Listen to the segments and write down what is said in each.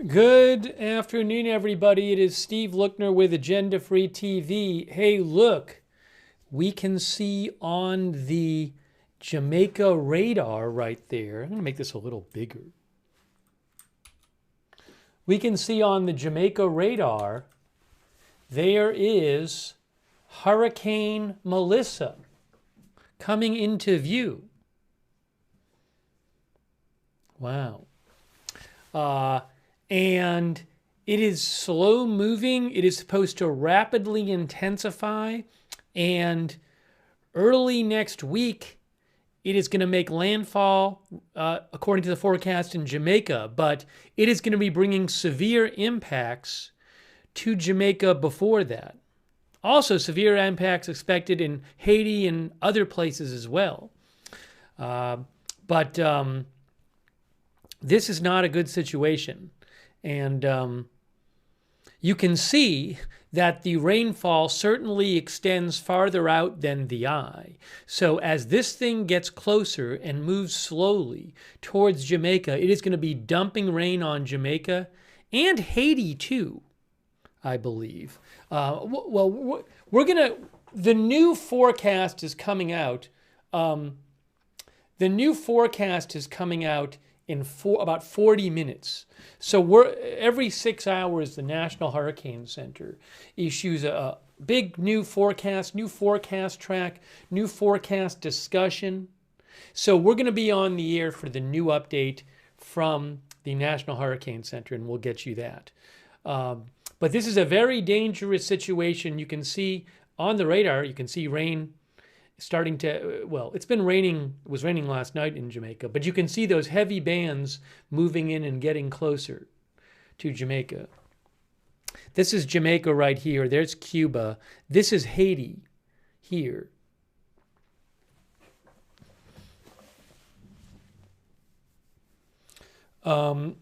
Good afternoon, everybody. It is Steve Lookner with Agenda Free TV. Hey, look, we can see on the Jamaica radar right there. I'm going to make this a little bigger. We can see on the Jamaica radar, there is Hurricane Melissa coming into view. Wow. And it is slow moving. It is supposed to rapidly intensify. And early next week, it is going to make landfall, according to the forecast, in Jamaica. But it is going to be bringing severe impacts to Jamaica before that. Also, severe impacts expected in Haiti and other places as well. But this is not a good situation. And you can see that the rainfall certainly extends farther out than the eye. So as this thing gets closer and moves slowly towards Jamaica, it is going to be dumping rain on Jamaica and Haiti too, I believe. Well, the new forecast is coming out. The new forecast is coming out in about 40 minutes. So every 6 hours, the National Hurricane Center issues a big new forecast track, new forecast discussion. So we're going to be on the air for the new update from the National Hurricane Center, and we'll get you that. But this is a very dangerous situation. You can see on the radar, you can see rain starting to, well, it's been raining, it was raining last night in Jamaica, but you can see those heavy bands moving in and getting closer to Jamaica. This is Jamaica right here. There's Cuba. This is Haiti here. So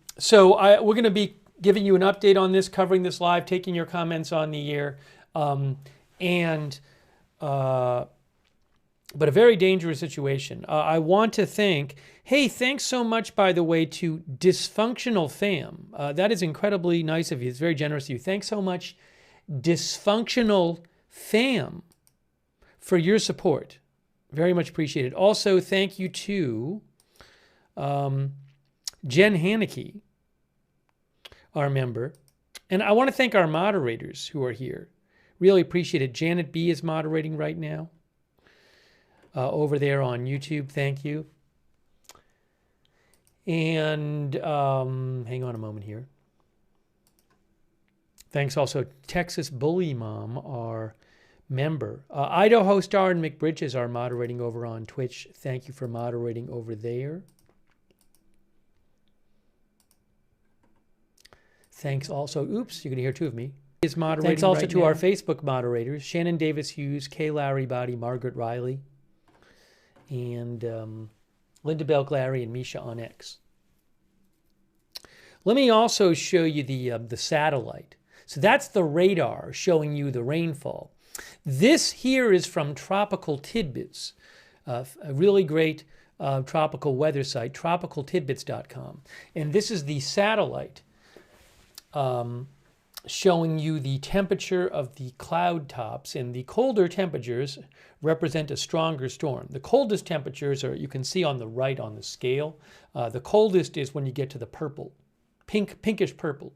we're going to be giving you an update on this, covering this live, taking your comments on the air, but a very dangerous situation. I want to thank, hey, thanks so much, by the way, to Dysfunctional Fam. That is incredibly nice of you. It's very generous of you. Thanks so much, Dysfunctional Fam, for your support. Very much appreciated. Also, thank you to Jen Haneke, our member. And I want to thank our moderators who are here. Really appreciate it. Janet B. is moderating right now. Over there on YouTube, thank you. And hang on a moment here. Thanks also Texas Bully Mom, our member. Idaho Star and McBridges are moderating over on Twitch. Thank you for moderating over there. Thanks also, oops, you're going to hear two of me. Is moderating. Thanks also to our Facebook moderators, Shannon Davis Hughes, Kay Larry Body, Margaret Riley, and Linda Belglary and Misha on X. Let me also show you the satellite. So that's the radar showing you the rainfall. This here is from Tropical Tidbits, a really great tropical weather site, tropicaltidbits.com. And this is the satellite showing you the temperature of the cloud tops, and the colder temperatures represent a stronger storm. The coldest temperatures are, you can see on the right on the scale. The coldest is when you get to the purple, pinkish purple.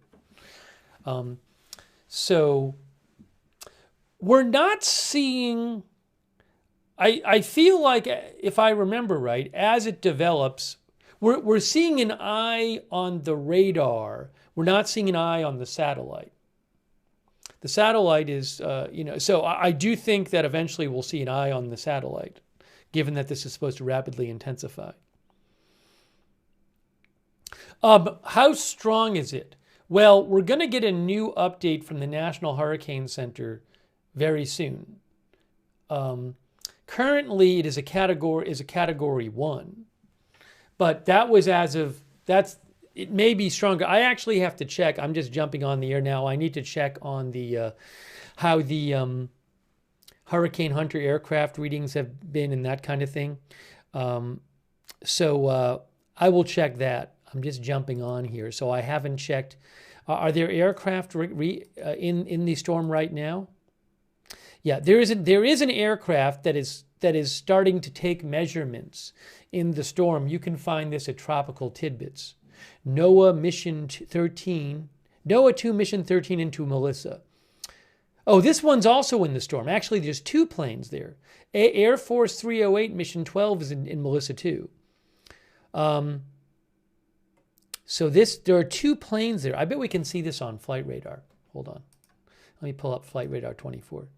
So we're not seeing, I feel like, if I remember right, as it develops, we're seeing an eye on the radar. We're not seeing an eye on the satellite. The satellite is, so I do think that eventually we'll see an eye on the satellite, given that this is supposed to rapidly intensify. How strong is it? Well, we're going to get a new update from the National Hurricane Center very soon. Currently, it is a category 1, but that was it may be stronger. I actually have to check. I'm just jumping on the air now. I need to check on the how the Hurricane Hunter aircraft readings have been and that kind of thing. So I will check that. I'm just jumping on here, so I haven't checked. Are there aircraft in the storm right now? Yeah, there is an aircraft that is starting to take measurements in the storm. You can find this at Tropical Tidbits. NOAA 2 Mission 13 into Melissa. Oh, this one's also in the storm. Actually, there's two planes there. Air Force 308 Mission 12 is in Melissa too. So there are two planes there. I bet we can see this on flight radar. Hold on. Let me pull up flight radar 24.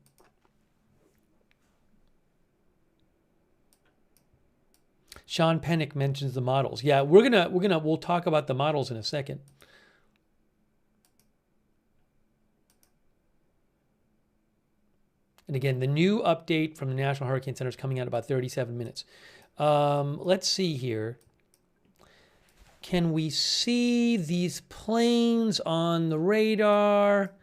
Sean Pennick mentions the models. Yeah, we'll talk about the models in a second. And again, the new update from the National Hurricane Center is coming out in about 37 minutes. Let's see here. Can we see these planes on the radar?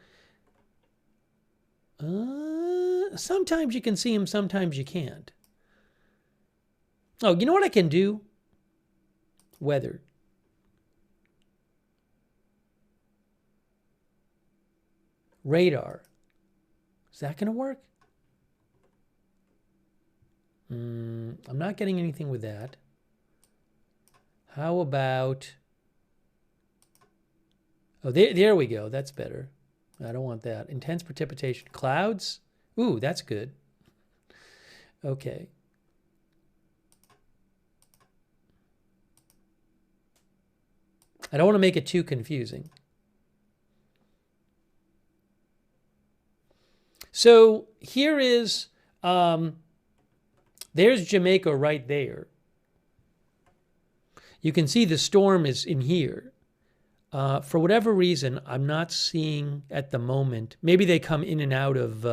Sometimes you can see them, sometimes you can't. Oh, you know what I can do? Weather. Radar. Is that going to work? I'm not getting anything with that. How about... Oh, there we go. That's better. I don't want that. Intense precipitation. Clouds? Ooh, that's good. Okay. I don't want to make it too confusing. So here is, there's Jamaica right there. You can see the storm is in here. For whatever reason, I'm not seeing at the moment. Maybe they come in and out of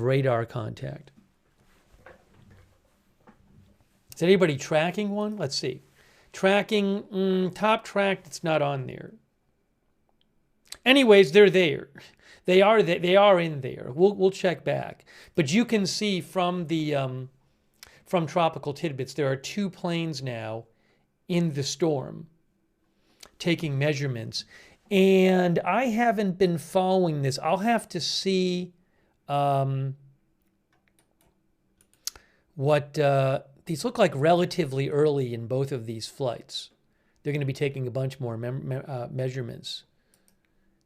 radar contact. Is anybody tracking one? Let's see. Tracking, top tracked, it's not on there. Anyways, they're there. They are in there. We'll check back. But you can see from the from Tropical Tidbits, there are two planes now in the storm taking measurements. And I haven't been following this. I'll have to see what these look like relatively early in both of these flights. They're going to be taking a bunch more measurements.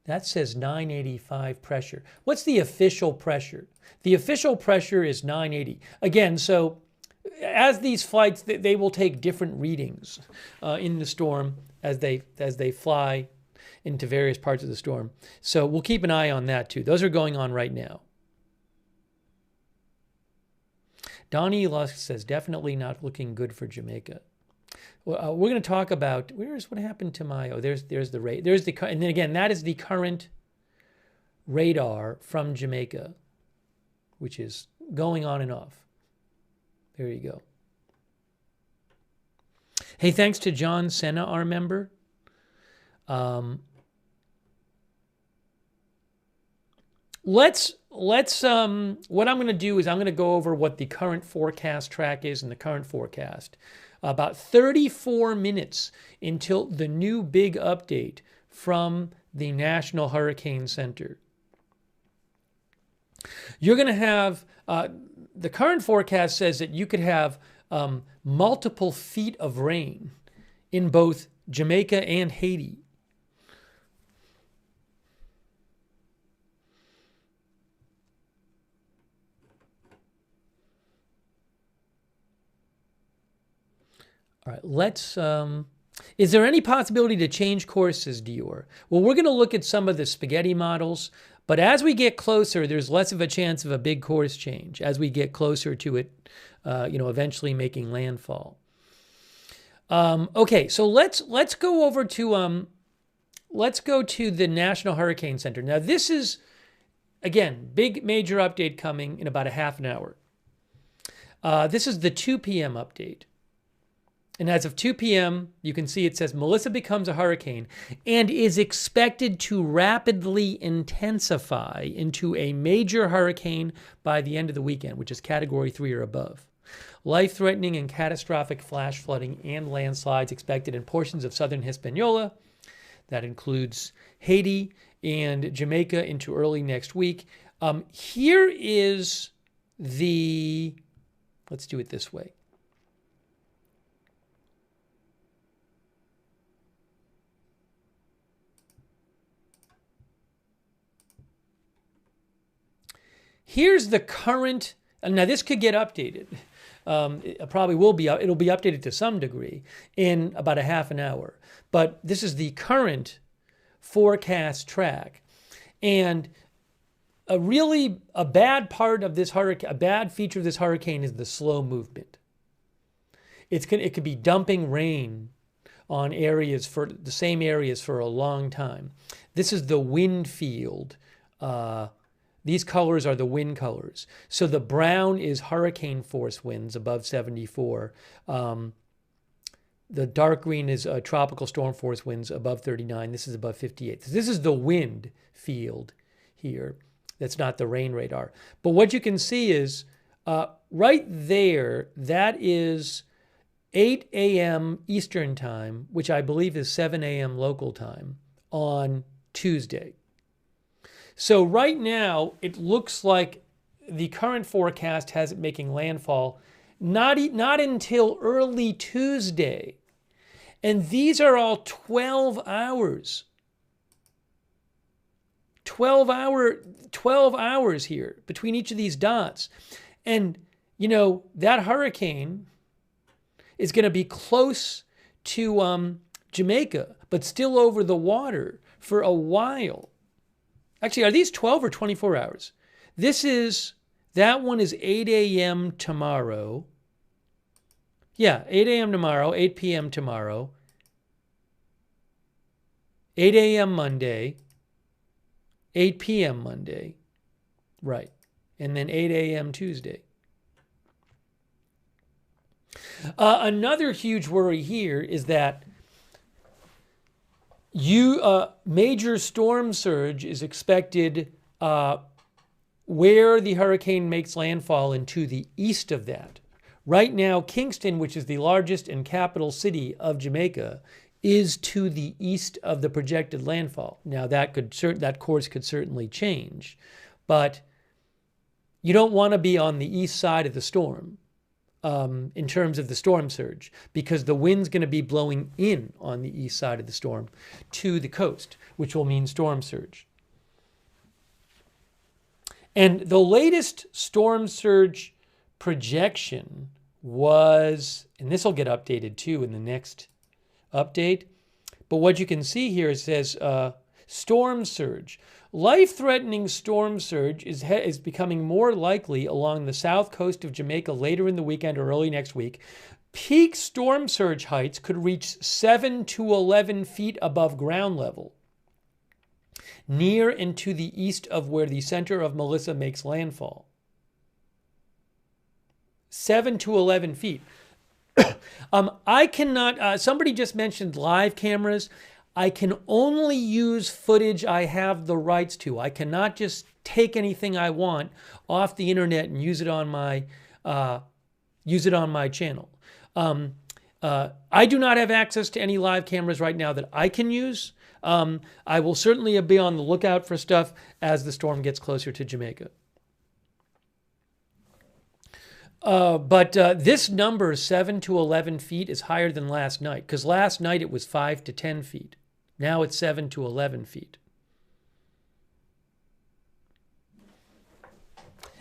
That says 985 pressure. What's the official pressure? The official pressure is 980. Again, so as these flights, they will take different readings in the storm as they fly into various parts of the storm. So we'll keep an eye on that too. Those are going on right now. Donnie Lusk says, definitely not looking good for Jamaica. Well, we're going to talk about what happened to my. Oh, there's the rate. And then again, that is the current radar from Jamaica, which is going on and off. There you go. Hey, thanks to John Senna, our member. Let's what I'm going to do is I'm going to go over what the current forecast track is and the current forecast. About 34 minutes until the new big update from the National Hurricane Center. You're going to have, the current forecast says that you could have multiple feet of rain in both Jamaica and Haiti. All right, let's, is there any possibility to change courses, Dior? Well, we're going to look at some of the spaghetti models, but as we get closer, there's less of a chance of a big course change as we get closer to it, eventually making landfall. Okay, so let's go over to, let's go to the National Hurricane Center. Now, this is, again, big major update coming in about a half an hour. This is the 2 p.m. update. And as of 2 p.m., you can see it says Melissa becomes a hurricane and is expected to rapidly intensify into a major hurricane by the end of the weekend, which is Category 3 or above. Life-threatening and catastrophic flash flooding and landslides expected in portions of southern Hispaniola. That includes Haiti and Jamaica into early next week. Here is the, let's do it this way. Here's the current, now this could get updated. It probably will be, it'll be updated to some degree in about a half an hour. But this is the current forecast track. And a bad part of this hurricane, a bad feature of this hurricane is the slow movement. It could be dumping rain on areas for the same areas for a long time. This is the wind field. These colors are the wind colors. So the brown is hurricane force winds above 74. The dark green is tropical storm force winds above 39. This is above 58. So this is the wind field here. That's not the rain radar. But what you can see is right there, that is 8 a.m. Eastern time, which I believe is 7 a.m. local time on Tuesday. So right now, it looks like the current forecast has it making landfall not until early Tuesday. And these are all 12 hours. 12 hours here between each of these dots. And, you know, that hurricane is going to be close to Jamaica, but still over the water for a while. Actually, are these 12 or 24 hours? That one is 8 a.m. tomorrow. Yeah, 8 a.m. tomorrow, 8 p.m. tomorrow, 8 a.m. Monday, 8 p.m. Monday, right, and then 8 a.m. Tuesday. Another huge worry here is that major storm surge is expected where the hurricane makes landfall and to the east of that. Right now, Kingston, which is the largest and capital city of Jamaica, is to the east of the projected landfall. Now, that course could certainly change, but you don't want to be on the east side of the storm in terms of the storm surge, because the wind's going to be blowing in on the east side of the storm to the coast, which will mean storm surge. And the latest storm surge projection was, and this will get updated too in the next update, but what you can see here, it says storm surge. Life-threatening storm surge is becoming more likely along the south coast of Jamaica later in the weekend or early next week. Peak storm surge heights could reach 7 to 11 feet above ground level, near and to the east of where the center of Melissa makes landfall. 7 to 11 feet. I cannot, somebody just mentioned live cameras. I can only use footage I have the rights to. I cannot just take anything I want off the internet and use it on my channel. I do not have access to any live cameras right now that I can use. I will certainly be on the lookout for stuff as the storm gets closer to Jamaica. But this number, 7 to 11 feet, is higher than last night, because last night it was 5 to 10 feet. Now it's 7 to 11 feet.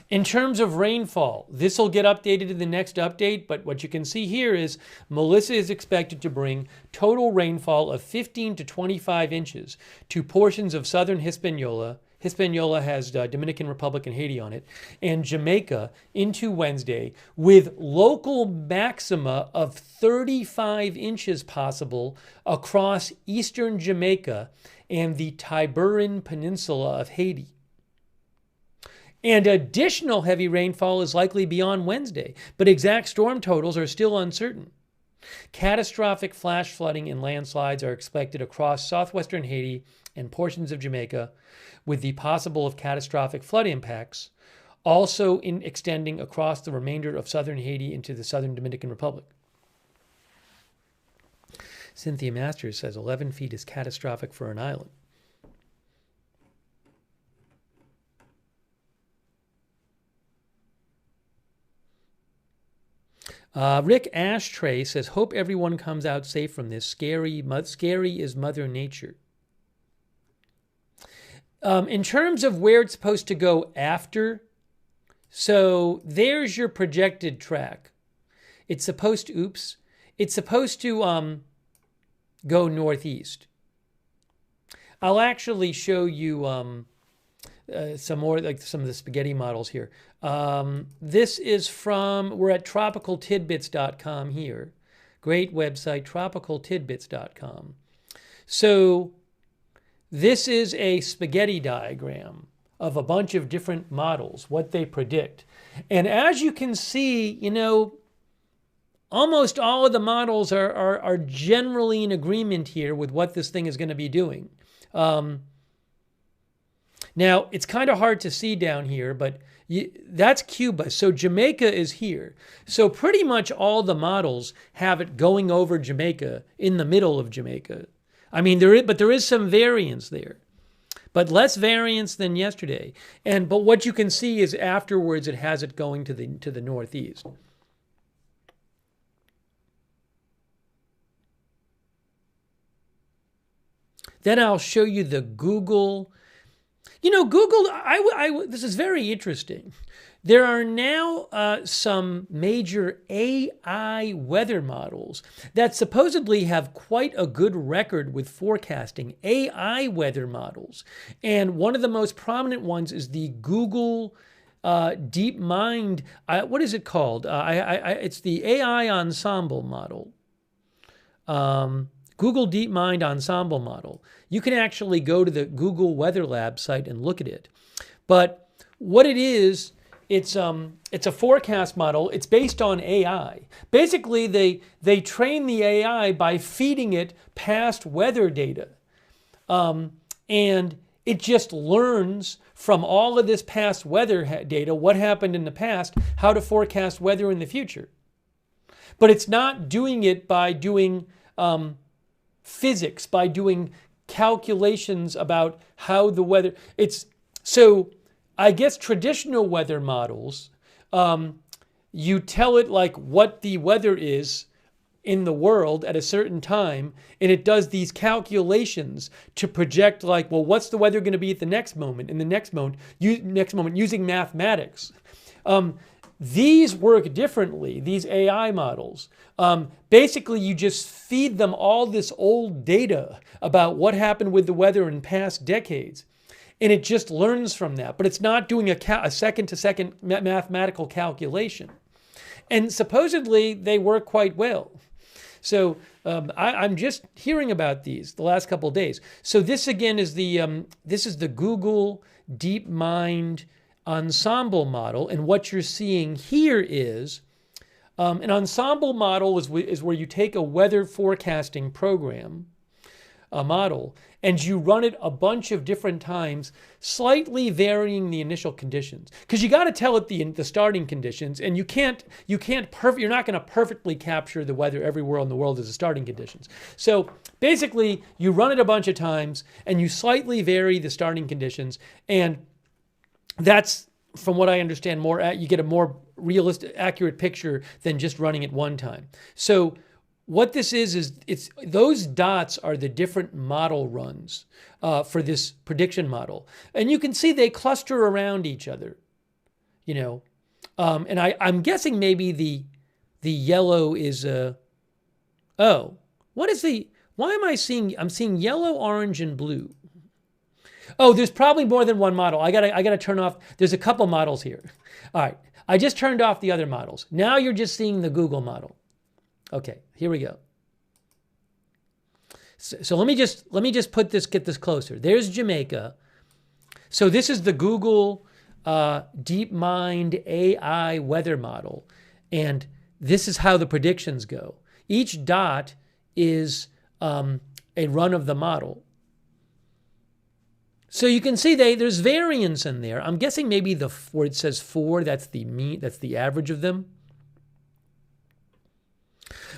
In terms of rainfall, this will get updated in the next update, but what you can see here is Melissa is expected to bring total rainfall of 15 to 25 inches to portions of southern Hispaniola. Hispaniola has Dominican Republic and Haiti on it, and Jamaica into Wednesday, with local maxima of 35 inches possible across eastern Jamaica and the Tiburon Peninsula of Haiti. And additional heavy rainfall is likely beyond Wednesday, but exact storm totals are still uncertain. Catastrophic flash flooding and landslides are expected across southwestern Haiti and portions of Jamaica, with the possible of catastrophic flood impacts also in extending across the remainder of southern Haiti into the southern Dominican Republic. Cynthia Masters says 11 feet is catastrophic for an island. Rick Ashtray says, hope everyone comes out safe from this. Scary is Mother Nature. In terms of where it's supposed to go after, so there's your projected track. It's supposed to, go northeast. I'll actually show you some more, like some of the spaghetti models here. This is from, we're at tropicaltidbits.com here. Great website, tropicaltidbits.com. So this is a spaghetti diagram of a bunch of different models, what they predict. And as you can see, you know, almost all of the models are generally in agreement here with what this thing is going to be doing. Now, it's kind of hard to see down here, but that's Cuba. So Jamaica is here. So pretty much all the models have it going over Jamaica, in the middle of Jamaica. I mean, there is some variance there, but less variance than yesterday. But what you can see is afterwards it has it going to the northeast. Then I'll show you the Google. You know, Google, this is very interesting. There are now some major AI weather models that supposedly have quite a good record with forecasting, AI weather models. And one of the most prominent ones is the Google DeepMind, what is it called? It's the AI Ensemble model. Google DeepMind Ensemble model. You can actually go to the Google Weather Lab site and look at it. But what it is, it's a forecast model. It's based on AI. Basically, they train the AI by feeding it past weather data. And it just learns from all of this past weather data, what happened in the past, how to forecast weather in the future. But it's not doing it by doing physics, by doing calculations about how the weather, so I guess traditional weather models, you tell it like what the weather is in the world at a certain time, and it does these calculations to project like, well, what's the weather going to be at the next moment, in the next moment using mathematics. These work differently, these AI models. Basically, you just feed them all this old data about what happened with the weather in past decades, and it just learns from that. But it's not doing a second-to-second mathematical calculation. And supposedly, they work quite well. So I'm just hearing about these the last couple of days. So this again is the Google DeepMind Ensemble model, and what you're seeing here is an ensemble model is where you take a weather forecasting program, a model, and you run it a bunch of different times, slightly varying the initial conditions. Because you got to tell it the starting conditions, and you're not going to perfectly capture the weather everywhere in the world as the starting conditions. So basically, you run it a bunch of times, and you slightly vary the starting conditions, and that's, from what I understand, you get a more realistic, accurate picture than just running it one time. So what this is those dots are the different model runs for this prediction model. And you can see they cluster around each other, you know. And I'm guessing maybe the yellow is, why am I seeing, I'm seeing yellow, orange, and blue. Oh, there's probably more than one model. I gotta turn off. There's a couple models here. All right, I just turned off the other models. Now you're just seeing the Google model. Okay, here we go. So let me just get this closer. There's Jamaica. So this is the Google DeepMind AI weather model, and this is how the predictions go. Each dot is a run of the model. So you can see there's variance in there. I'm guessing maybe where it says 4, that's the mean, that's the average of them.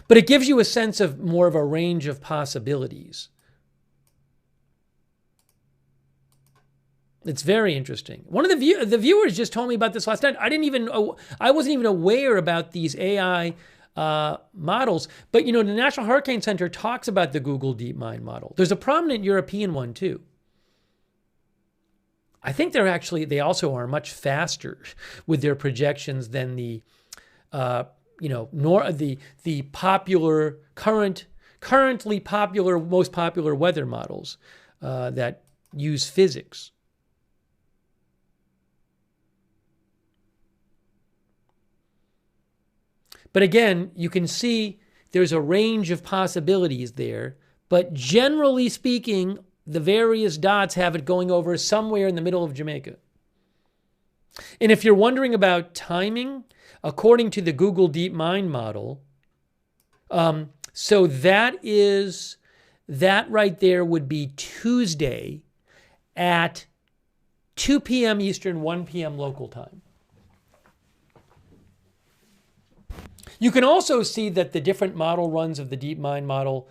But it gives you a sense of more of a range of possibilities. It's very interesting. One of the viewers just told me about this last night. I wasn't even aware about these AI models. But, the National Hurricane Center talks about the Google DeepMind model. There's a prominent European one, too. I think they also are much faster with their projections than the popular, currently popular, most popular weather models that use physics. But again, you can see there's a range of possibilities there. But generally speaking, the various dots have it going over somewhere in the middle of Jamaica. And if you're wondering about timing, according to the Google DeepMind model, so that right there would be Tuesday at 2 p.m. Eastern, 1 p.m. local time. You can also see that the different model runs of the DeepMind model,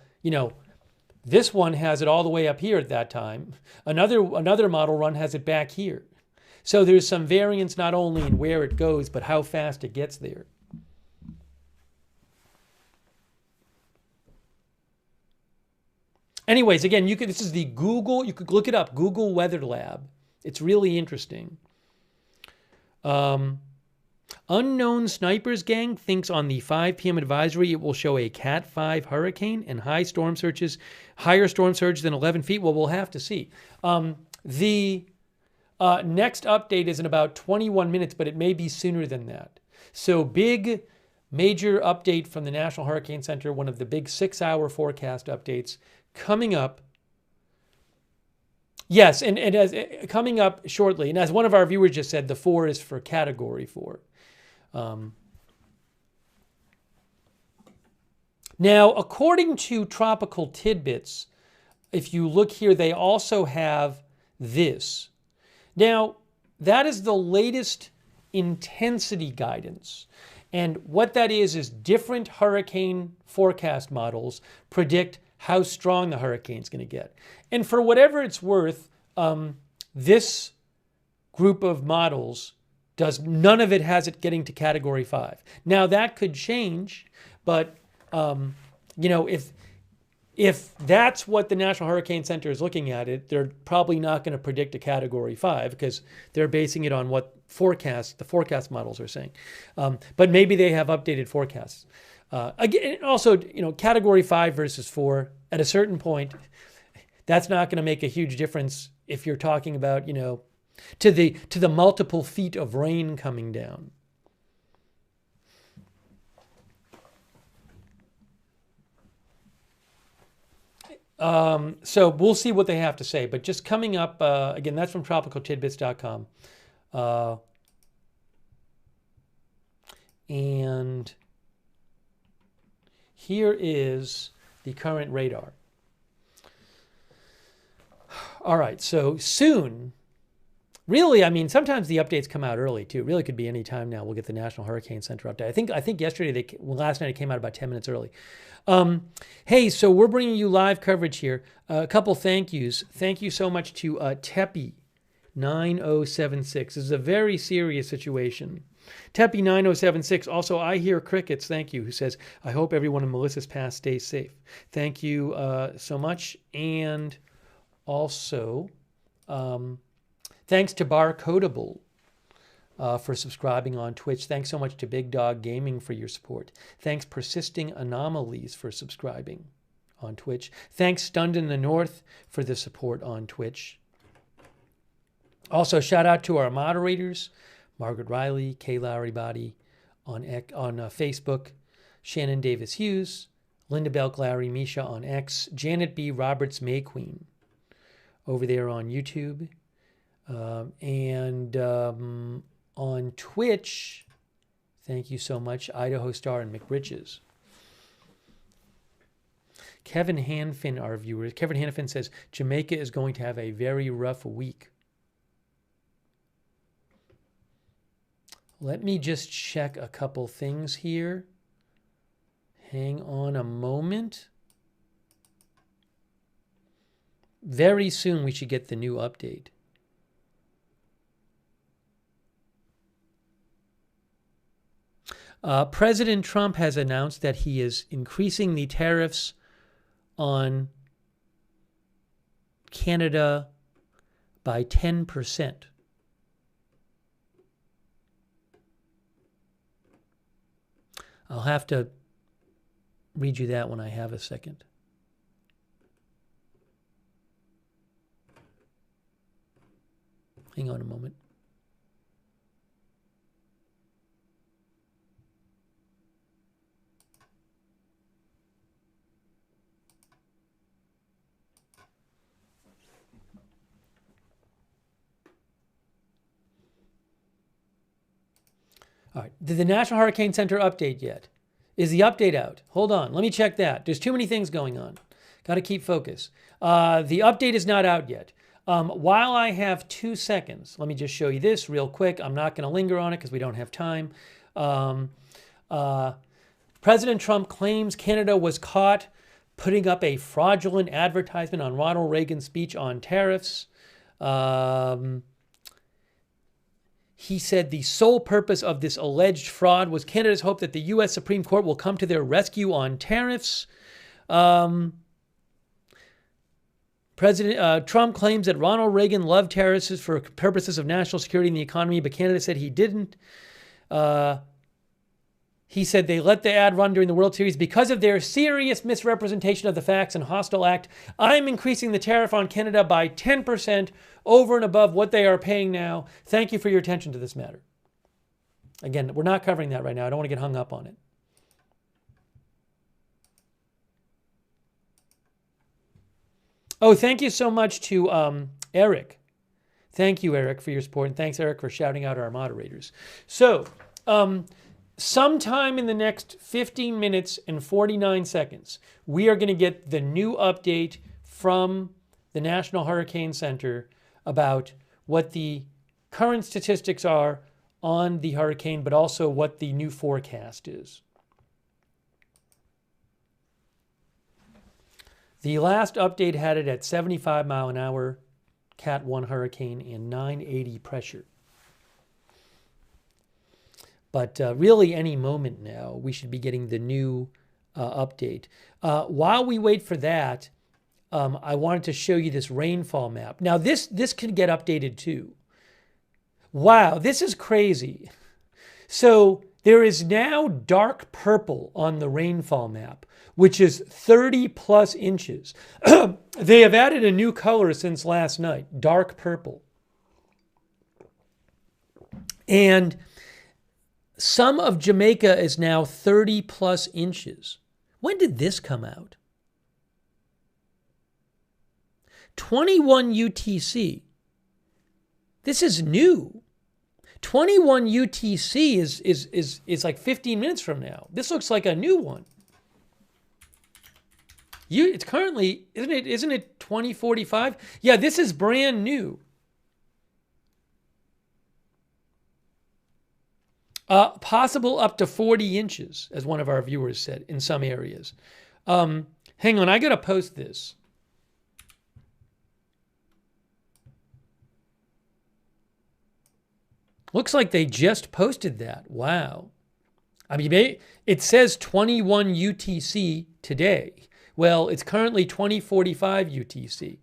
this one has it all the way up here at that time. Another model run has it back here. So there's some variance not only in where it goes, but how fast it gets there. Anyways, again, this is the Google, you could look it up, Google Weather Lab. It's really interesting. Unknown Snipers Gang thinks on the 5 p.m. advisory it will show a Cat 5 hurricane and higher storm surge than 11 feet. Well, we'll have to see. The next update is in about 21 minutes, but it may be sooner than that. So big, major update from the National Hurricane Center, one of the big 6-hour forecast updates coming up. Yes, and as coming up shortly. And as one of our viewers just said, the 4 is for Category 4. Now, according to Tropical Tidbits, if you look here, they also have this. Now, that is the latest intensity guidance. And what that is different hurricane forecast models predict how strong the hurricane's going to get. And for whatever it's worth, this group of models none of it has it getting to Category 5. Now that could change, but if that's what the National Hurricane Center is looking at, they're probably not going to predict a Category 5 because they're basing it on what the forecast models are saying. But maybe they have updated forecasts. Again, also, Category 5 versus 4, at a certain point, that's not going to make a huge difference if you're talking about, to the multiple feet of rain coming down. So we'll see what they have to say. But just coming up, again, that's from tropicaltidbits.com. And here is the current radar. All right, so soon, really, I mean, sometimes the updates come out early too. It really could be any time now. We'll get the National Hurricane Center update. I think last night it came out about 10 minutes early. Hey, so we're bringing you live coverage here. A couple thank yous. Thank you so much to Teppy9076. This is a very serious situation. Teppy9076. Also, I hear crickets. Thank you. Who says, I hope everyone in Melissa's path stays safe. Thank you so much. And also, thanks to Barcodable for subscribing on Twitch. Thanks so much to Big Dog Gaming for your support. Thanks Persisting Anomalies for subscribing on Twitch. Thanks Stunned in the North for the support on Twitch. Also, shout out to our moderators, Margaret Riley, Kay Lowry Body on Facebook, Shannon Davis Hughes, Linda Belk Larry Misha on X, Janet B. Roberts May Queen over there on YouTube. And on Twitch, thank you so much, Idaho Star and McBritches. Kevin Hanfin, our viewer, Kevin Hanfin says Jamaica is going to have a very rough week. Let me just check a couple things here. Hang on a moment. Very soon we should get the new update. President Trump has announced that he is increasing the tariffs on Canada by 10%. I'll have to read you that when I have a second. Hang on a moment. All right. Did the National Hurricane Center update yet? Is the update out? Hold on. Let me check that. There's too many things going on. Got to keep focus. The update is not out yet. While I have 2 seconds, let me just show you this real quick. I'm not going to linger on it because we don't have time. President Trump claims Canada was caught putting up a fraudulent advertisement on Ronald Reagan's speech on tariffs. He said the sole purpose of this alleged fraud was Canada's hope that the U.S. Supreme Court will come to their rescue on tariffs. President Trump claims that Ronald Reagan loved tariffs for purposes of national security and the economy, but Canada said he didn't. He said they let the ad run during the World Series because of their serious misrepresentation of the facts and hostile act. I'm increasing the tariff on Canada by 10% over and above what they are paying now. Thank you for your attention to this matter. Again, we're not covering that right now. I don't want to get hung up on it. Oh, thank you so much to Eric. Thank you, Eric, for your support. And thanks, Eric, for shouting out our moderators. So, sometime in the next 15 minutes and 49 seconds, we are going to get the new update from the National Hurricane Center about what the current statistics are on the hurricane, but also what the new forecast is. The last update had it at 75 mile an hour, Cat 1 hurricane, and 980 pressure. But really, any moment now, we should be getting the new update. While we wait for that, I wanted to show you this rainfall map. Now, this can get updated too. Wow, this is crazy. So there is now dark purple on the rainfall map, which is 30 plus inches. They have added a new color since last night, dark purple. And some of Jamaica is now 30 plus inches. When did this come out? 21 UTC. This is new. 21 UTC is like 15 minutes from now. This looks like a new one. It's currently, isn't it 2045? Yeah, this is brand new. Possible up to 40 inches, as one of our viewers said, in some areas. Hang on, I got to post this. Looks like they just posted that. Wow. I mean, it says 21 UTC today. Well, it's currently 2045 UTC.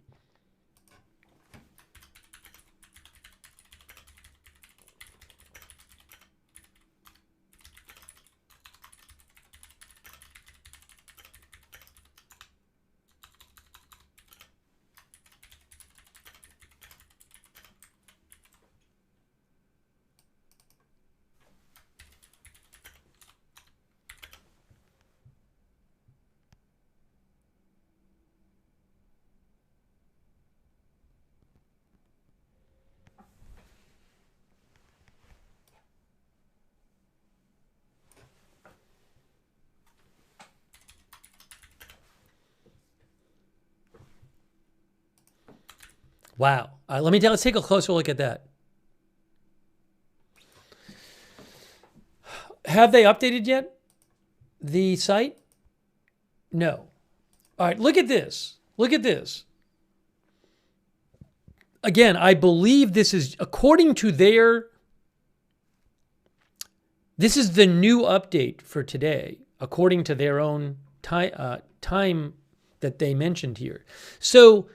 Wow. Let's take a closer look at that. Have they updated yet? The site? No. All right, look at this. Look at this. Again, I believe this is, according to this is the new update for today, according to their own time that they mentioned here. So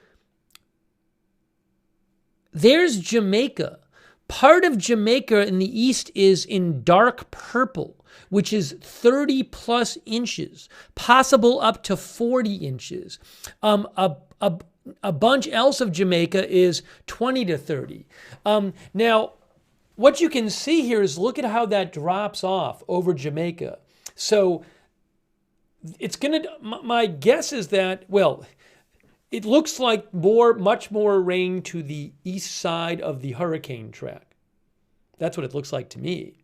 there's Jamaica. Part of Jamaica in the east is in dark purple, which is 30 plus inches, possible up to 40 inches. A bunch else of Jamaica is 20 to 30. Now, what you can see here is look at how that drops off over Jamaica. So it's going to, my guess is that, well, it looks like much more rain to the east side of the hurricane track. That's what it looks like to me.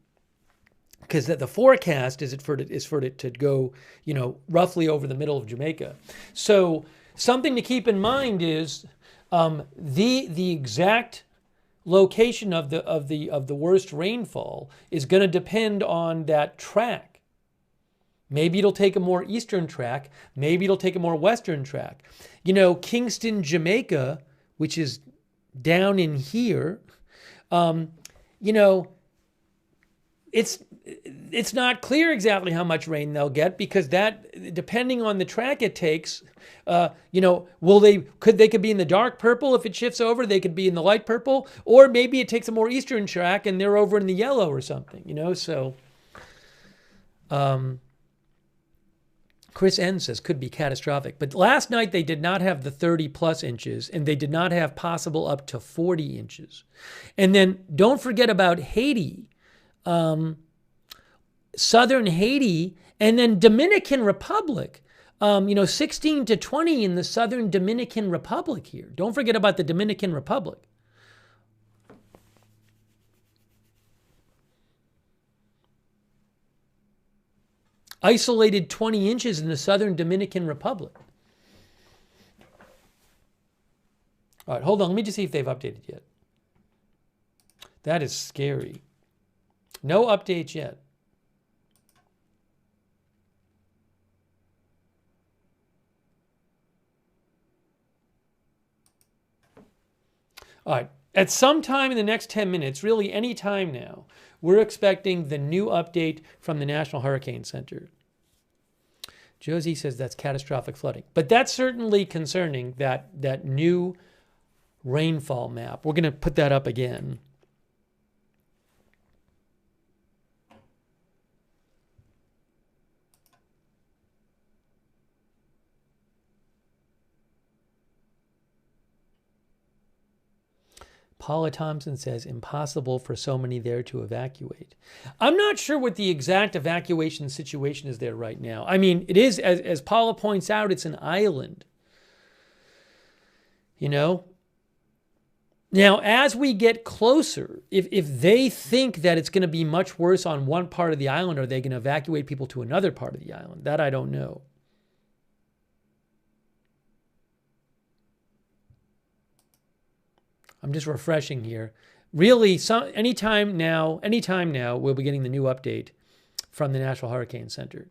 Because the forecast is for it to go, roughly over the middle of Jamaica. So something to keep in mind is the exact location of the worst rainfall is going to depend on that track. Maybe it'll take a more eastern track. Maybe it'll take a more western track. Kingston, Jamaica, which is down in here, it's not clear exactly how much rain they'll get because that, depending on the track it takes, they could be in the dark purple if it shifts over, they could be in the light purple, or maybe it takes a more eastern track and they're over in the yellow or something, so. Chris N says could be catastrophic. But last night they did not have the 30 plus inches and they did not have possible up to 40 inches. And then don't forget about Haiti, southern Haiti, and then Dominican Republic. 16 to 20 in the southern Dominican Republic here. Don't forget about the Dominican Republic. Isolated 20 inches in the southern Dominican Republic. All right, hold on. Let me just see if they've updated yet. That is scary. No updates yet. All right, at some time in the next 10 minutes, really any time now, we're expecting the new update from the National Hurricane Center. Josie says that's catastrophic flooding. But that's certainly concerning, that new rainfall map. We're going to put that up again. Paula Thompson says, impossible for so many there to evacuate. I'm not sure what the exact evacuation situation is there right now. I mean, it is, as Paula points out, it's an island. Now, as we get closer, if they think that it's going to be much worse on one part of the island, are they going to evacuate people to another part of the island? That I don't know. I'm just refreshing here. Really, anytime now, we'll be getting the new update from the National Hurricane Center.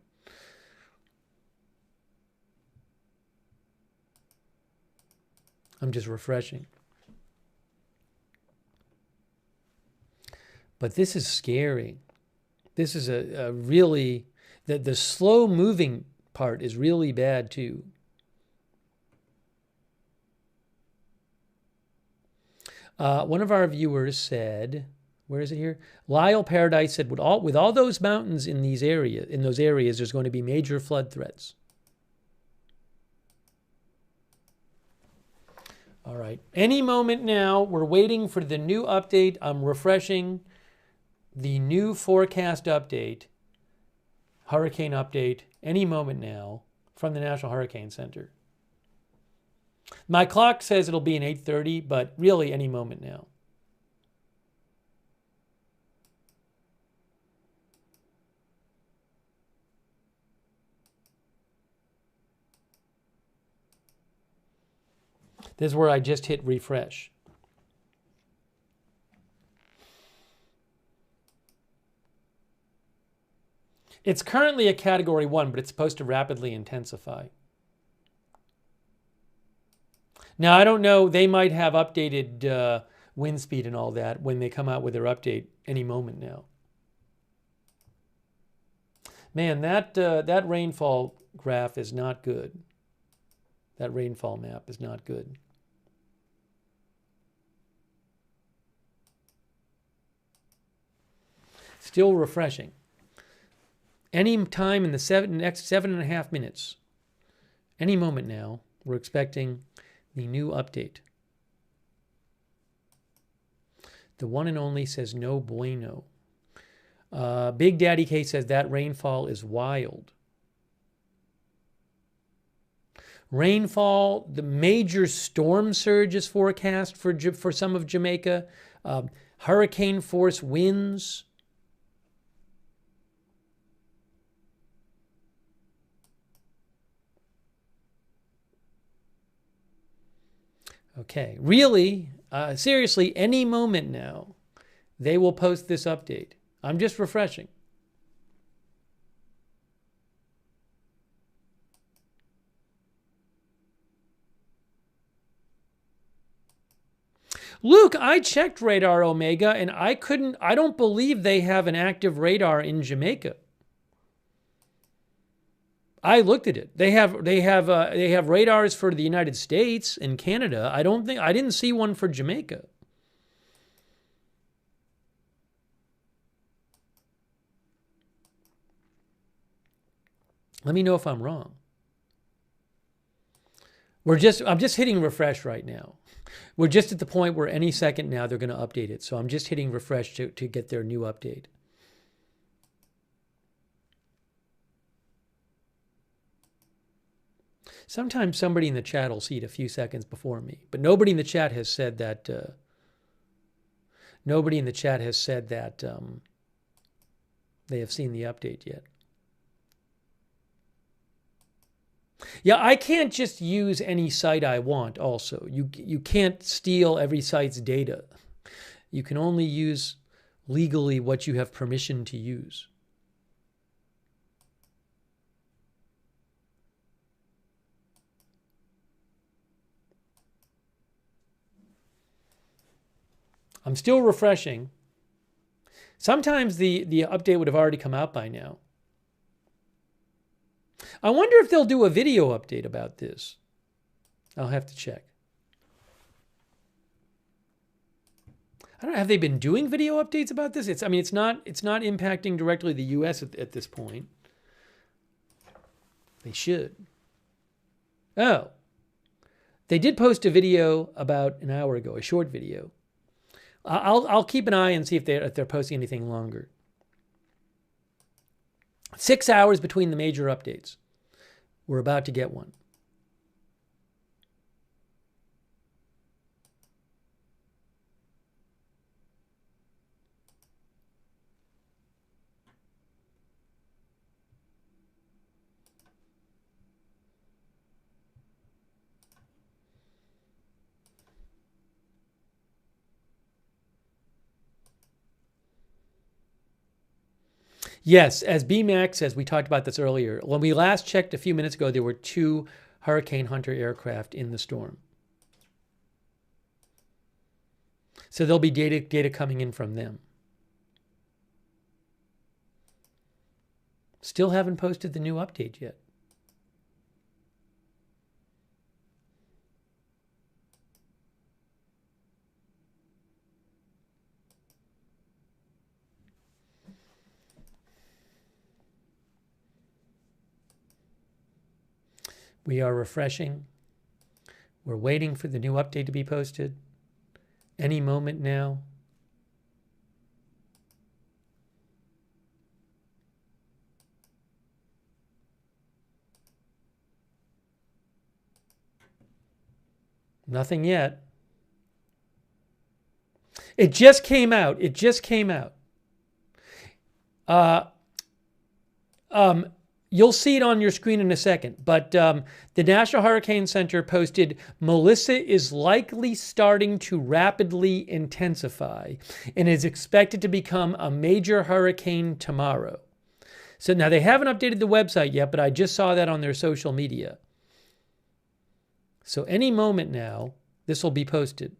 I'm just refreshing. But this is scary. This is a really, the slow moving part is really bad too. One of our viewers said, where is it here? Lyle Paradise said, with all those mountains in those areas, there's going to be major flood threats. All right. Any moment now, we're waiting for the new update. I'm refreshing the new forecast update, hurricane update, any moment now from the National Hurricane Center. My clock says it'll be in 8:30, but really any moment now. This is where I just hit refresh. It's currently a Category 1, but it's supposed to rapidly intensify. Now, I don't know. They might have updated wind speed and all that when they come out with their update any moment now. Man, that rainfall graph is not good. That rainfall map is not good. Still refreshing. Any time in the next 7.5 minutes, any moment now, we're expecting the new update. The one and only says no bueno. Big Daddy K says that rainfall is wild. Rainfall, the major storm surge is forecast for some of Jamaica. Hurricane force winds. Okay, really, seriously, any moment now, they will post this update. I'm just refreshing. Luke, I checked Radar Omega and I don't believe they have an active radar in Jamaica. I looked at it. They have radars for the United States and Canada. I didn't see one for Jamaica. Let me know if I'm wrong. I'm just hitting refresh right now. We're just at the point where any second now they're going to update it. So I'm just hitting refresh to get their new update. Sometimes somebody in the chat will see it a few seconds before me, but nobody in the chat has said that. Nobody in the chat has said that they have seen the update yet. Yeah, I can't just use any site I want. Also, you can't steal every site's data. You can only use legally what you have permission to use. I'm still refreshing. Sometimes the update would have already come out by now. I wonder if they'll do a video update about this. I'll have to check. I don't know. Have they been doing video updates about this? It's not impacting directly the U.S. at this point. They should. Oh, they did post a video about an hour ago, a short video. I'll keep an eye and see if they're posting anything longer. 6 hours between the major updates. We're about to get one. Yes, as BMAX says, we talked about this earlier. When we last checked a few minutes ago, there were 2 Hurricane Hunter aircraft in the storm. So there'll be data coming in from them. Still haven't posted the new update yet. We are refreshing. We're waiting for the new update to be posted. Any moment now. Nothing yet. It just came out. It just came out. You'll see it on your screen in a second, but the National Hurricane Center posted, Melissa is likely starting to rapidly intensify and is expected to become a major hurricane tomorrow. So now they haven't updated the website yet, but I just saw that on their social media. So any moment now, this will be posted.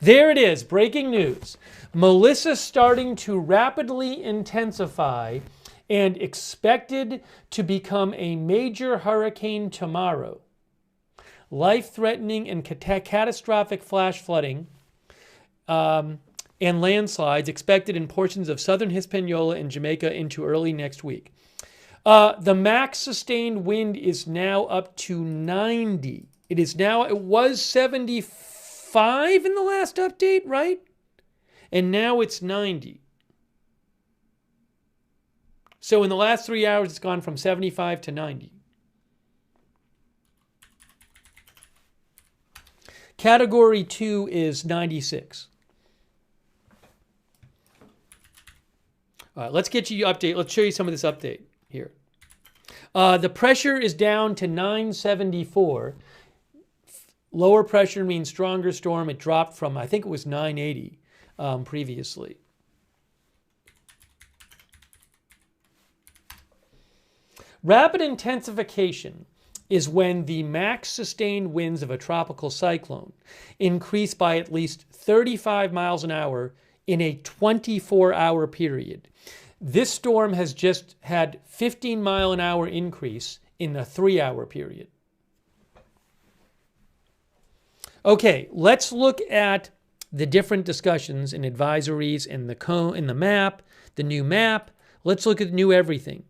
There it is, breaking news. Melissa starting to rapidly intensify and expected to become a major hurricane tomorrow. Life-threatening and catastrophic flash flooding and landslides expected in portions of southern Hispaniola and Jamaica into early next week. The max sustained wind is now up to 90. It was 75 in the last update, right? And now it's 90. So in the last 3 hours, it's gone from 75 to 90. Category 2 is 96. All right, let's get you update. Let's show you some of this update here. The pressure is down to 974. Lower pressure means stronger storm. It dropped from, I think it was 980 previously. Rapid intensification is when the max sustained winds of a tropical cyclone increase by at least 35 miles an hour in a 24-hour period. This storm has just had 15 mile an hour increase in a 3-hour period. Okay, let's look at the different discussions and advisories in the map, the new map. Let's look at the new everything.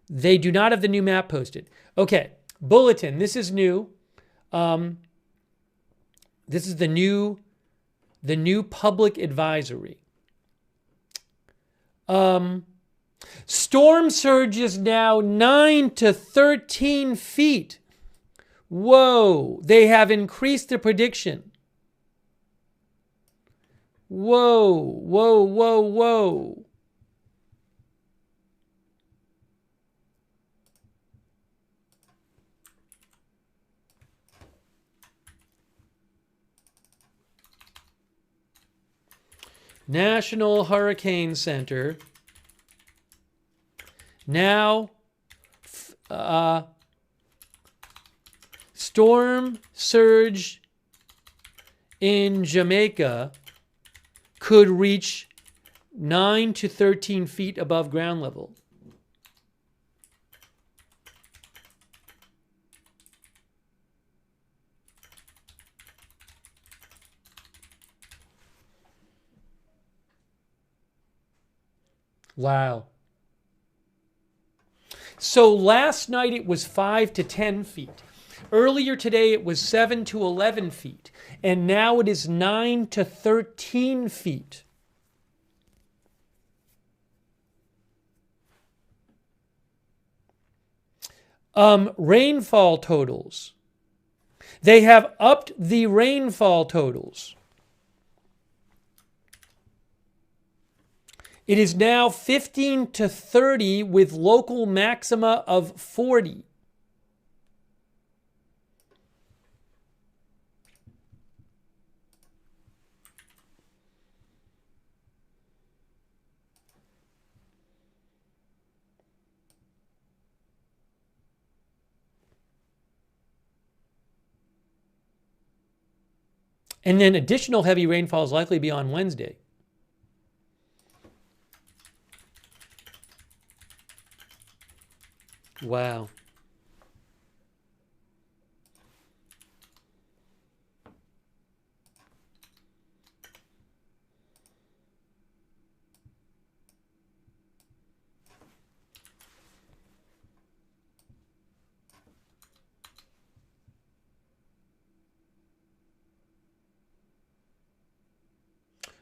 They do not have the new map posted. Okay, bulletin. This is new. This is the new public advisory. Storm surge is now 9 to 13 feet. Whoa, they have increased the prediction. Whoa, whoa, whoa, whoa. National Hurricane Center now storm surge in Jamaica could reach 9 to 13 feet above ground level. Wow. So last night it was 5 to 10 feet. Earlier today it was 7 to 11 feet. And now it is 9 to 13 feet. Rainfall totals. They have upped the rainfall totals. It is now 15 to 30 with local maxima of 40. And then additional heavy rainfall is likely to be on Wednesday. Wow.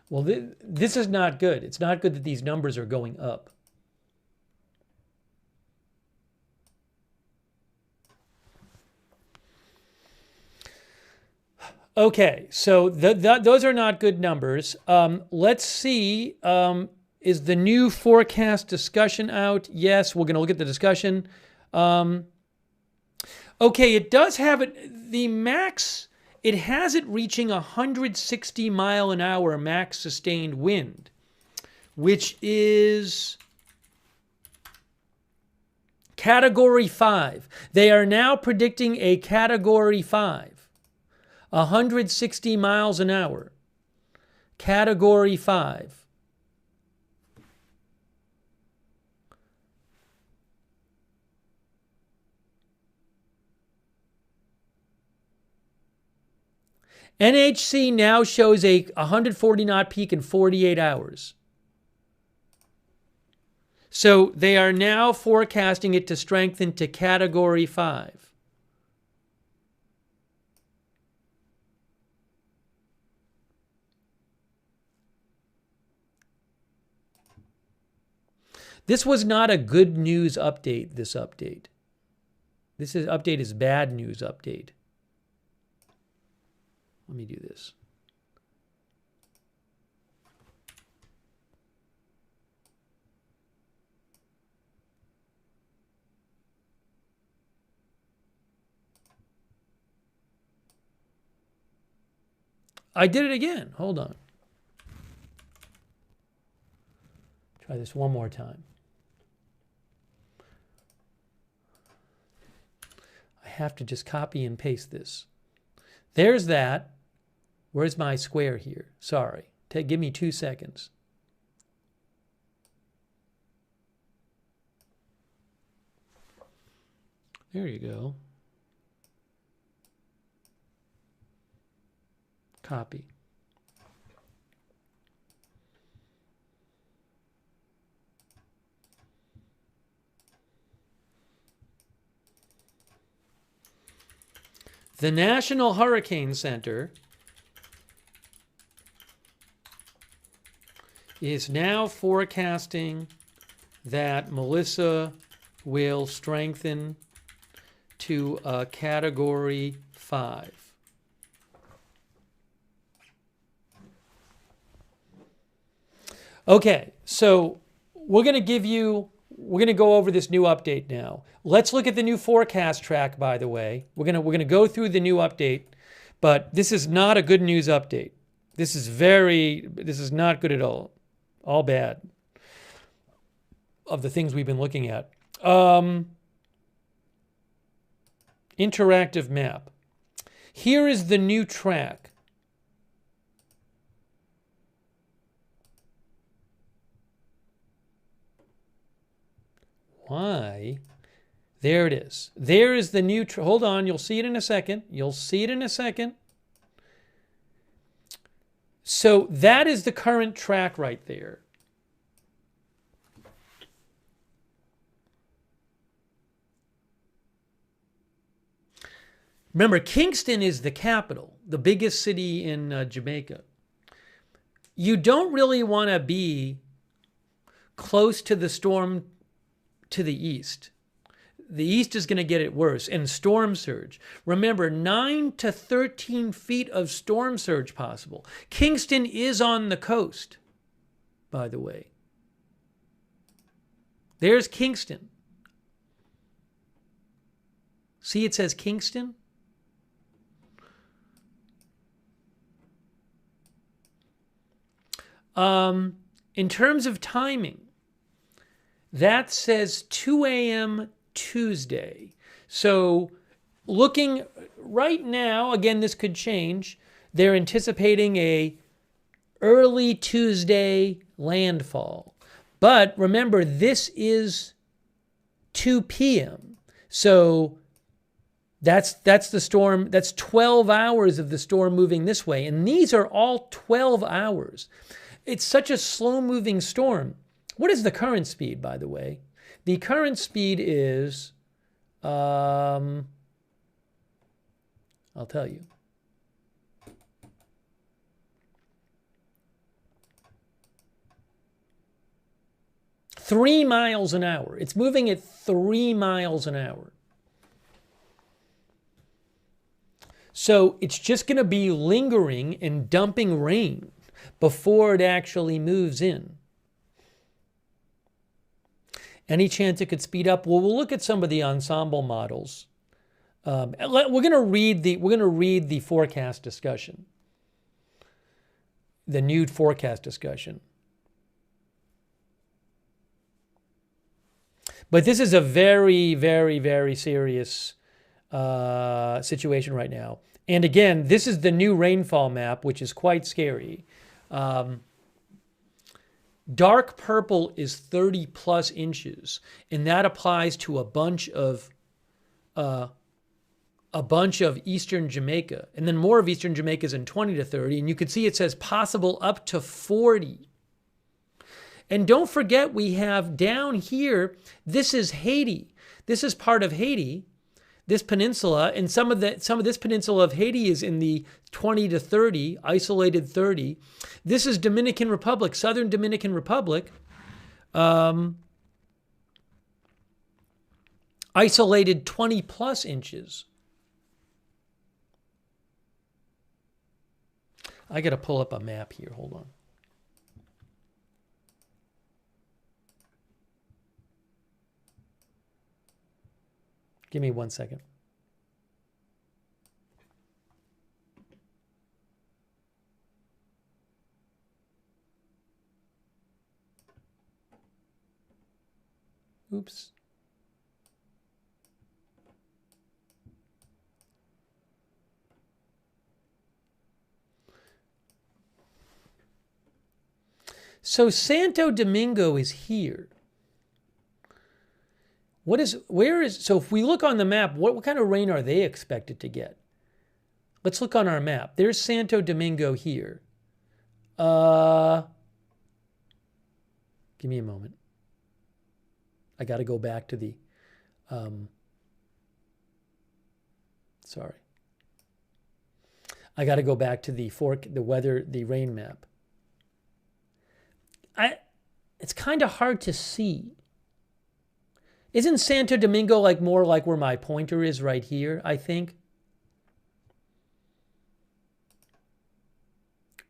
Well, this is not good. It's not good that these numbers are going up. Okay, so those are not good numbers. Let's see, is the new forecast discussion out? Yes, we're going to look at the discussion. Okay, it does have it, the max, it has it reaching 160 mile an hour max sustained wind. which is Category 5. They are now predicting a Category 5, 160 miles an hour. Category 5. NHC now shows a 140 knot peak in 48 hours. So they are now forecasting it to strengthen to Category 5. This was not a good news update, this update. Update is bad news update. Let me do this. I did it again. Hold on. Try this one more time. I have to just copy and paste this. There's that. Where's my square here? Sorry. Give me 2 seconds. There you go. Copy. The National Hurricane Center is now forecasting that Melissa will strengthen to a Category 5. Okay, so we're going to go over this new update now. Let's look at the new forecast track, by the way. We're going to go through the new update, but this is not a good news update. This is not good at all. All bad of the things we've been looking at. Interactive map. Here is the new track. Why? There it is. There is the new... Hold on. You'll see it in a second. You'll see it in a second. So that is the current track right there. Remember, Kingston is the capital, the biggest city in Jamaica. You don't really want to be close to the storm to the east. The east is going to get it worse. And storm surge. Remember, 9 to 13 feet of storm surge possible. Kingston is on the coast, by the way. There's Kingston. See, it says Kingston. In terms of timing, that says 2 a.m. Tuesday. So looking right now, again, this could change. They're anticipating a early Tuesday landfall. But remember, this is 2 p.m. So that's the storm. That's 12 hours of the storm moving this way. And these are all 12 hours. It's such a slow-moving storm. What is the current speed, by the way? The current speed is, I'll tell you. Three miles an hour. It's moving at 3 miles an hour. So it's just going to be lingering and dumping rain before it actually moves in. Any chance it could speed up? Well, we'll look at some of the ensemble models. We're going to read the forecast discussion, the new forecast discussion. But this is a very, very, very serious situation right now. And again, this is the new rainfall map, which is quite scary. Dark purple is 30 plus inches, and that applies to a bunch of eastern Jamaica, and then more of eastern Jamaica is in 20 to 30, and you can see it says possible up to 40. And don't forget, we have down here, this is Haiti. This is part of Haiti, this peninsula, and some of this peninsula of Haiti is in the 20 to 30, isolated 30. This is Dominican Republic, southern Dominican Republic, isolated 20 plus inches. I got to pull up a map here. Hold on. Give me 1 second. Oops. So Santo Domingo is here. So if we look on the map, what kind of rain are they expected to get? Let's look on our map. There's Santo Domingo here. Give me a moment. I got to go back to the, sorry. I got to go back to the rain map. It's kind of hard to see. Isn't Santo Domingo more like where my pointer is right here, I think?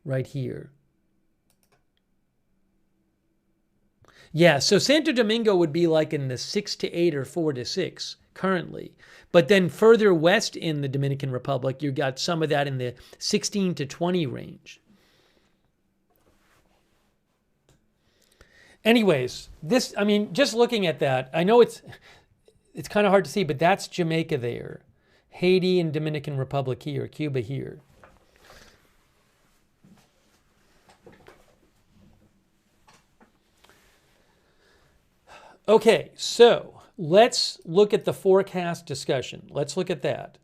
Right here. Yeah, so Santo Domingo would be like in the 6 to 8 or 4 to 6 currently. But then further west in the Dominican Republic, you got some of that in the 16 to 20 range. Anyways, just looking at that, I know it's kind of hard to see, but that's Jamaica there. Haiti and Dominican Republic here, Cuba here. Okay, so let's look at the forecast discussion. Let's look at that.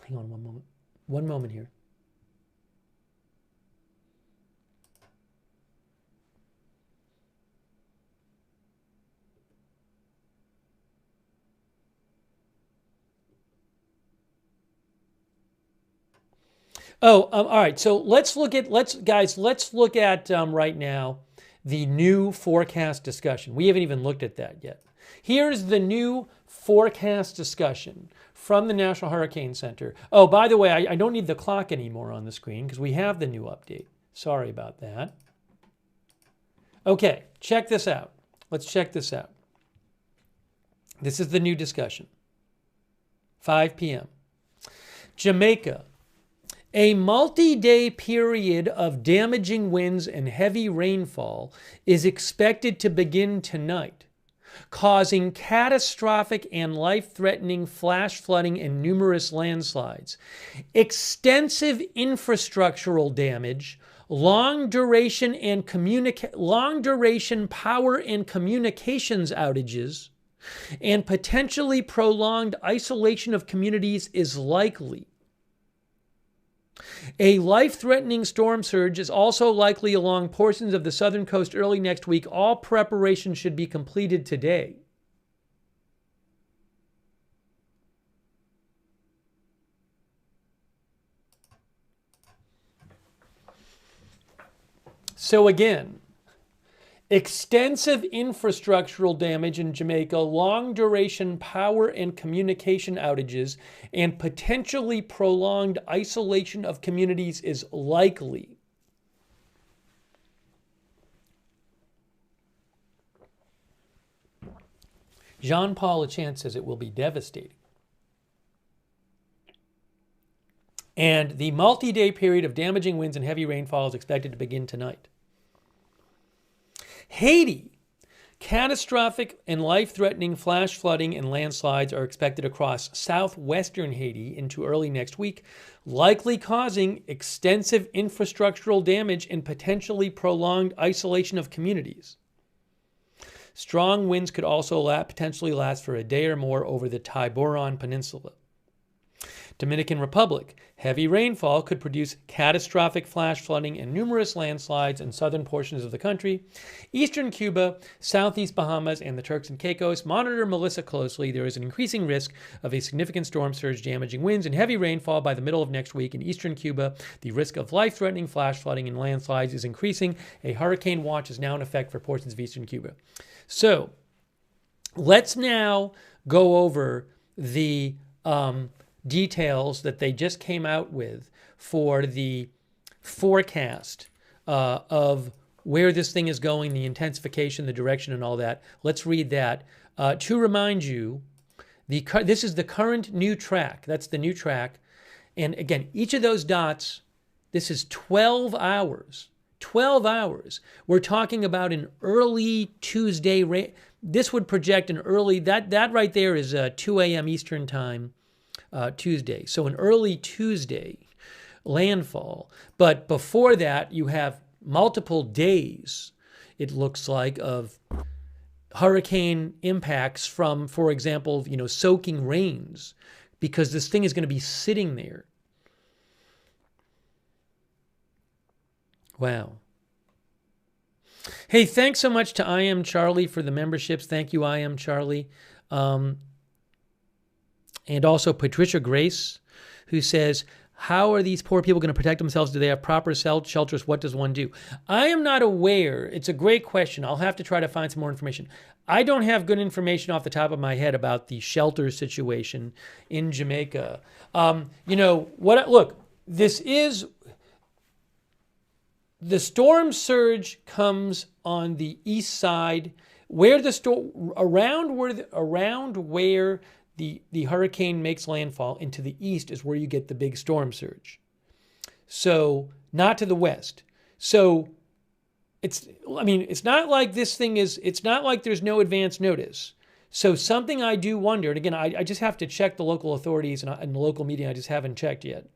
Hang on one moment. One moment here. All right. So let's look at right now the new forecast discussion. We haven't even looked at that yet. Here's the new forecast discussion from the National Hurricane Center. Oh, by the way, I don't need the clock anymore on the screen because we have the new update. Sorry about that. Okay, check this out. Let's check this out. This is the new discussion. 5 p.m. Jamaica. A multi-day period of damaging winds and heavy rainfall is expected to begin tonight, causing catastrophic and life-threatening flash flooding and numerous landslides. Extensive infrastructural damage, long-duration power and communications outages, and potentially prolonged isolation of communities is likely. A life-threatening storm surge is also likely along portions of the southern coast early next week. All preparations should be completed today. So again, extensive infrastructural damage in Jamaica, long-duration power and communication outages, and potentially prolonged isolation of communities is likely. Jean-Paul Lachance says it will be devastating. And the multi-day period of damaging winds and heavy rainfall is expected to begin tonight. Haiti. Catastrophic and life-threatening flash flooding and landslides are expected across southwestern Haiti into early next week, likely causing extensive infrastructural damage and potentially prolonged isolation of communities. Strong winds could also potentially last for a day or more over the Tiburon Peninsula. Dominican Republic. Heavy rainfall could produce catastrophic flash flooding and numerous landslides in southern portions of the country. Eastern Cuba, southeast Bahamas, and the Turks and Caicos. Monitor Melissa closely. There is an increasing risk of a significant storm surge, damaging winds, and heavy rainfall by the middle of next week in eastern Cuba. The risk of life-threatening flash flooding and landslides is increasing. A hurricane watch is now in effect for portions of eastern Cuba. So, let's now go over the details that they just came out with for the forecast of where this thing is going, the intensification, the direction, and all that. Let's read that. To remind you, this is the current new track. That's the new track. And again, each of those dots, this is 12 hours. 12 hours. We're talking about an early Tuesday. This would project an early, that right there is 2 a.m. Eastern time. Tuesday. So an early Tuesday landfall. But before that, you have multiple days, it looks like, of hurricane impacts from, for example, soaking rains, because this thing is going to be sitting there. Wow. Hey, thanks so much to I Am Charlie for the memberships. Thank you, I Am Charlie. And also Patricia Grace, who says, how are these poor people going to protect themselves? Do they have proper shelters? What does one do? I am not aware. It's a great question. I'll have to try to find some more information. I don't have good information off the top of my head about the shelter situation in Jamaica. Look, this is, the storm surge comes on the east side, where the storm, around where the hurricane makes landfall. Into the east is where you get the big storm surge. So, not to the west. So, it's not like it's not like there's no advance notice. So, something I do wonder, and again, I just have to check the local authorities and the local media, I just haven't checked yet.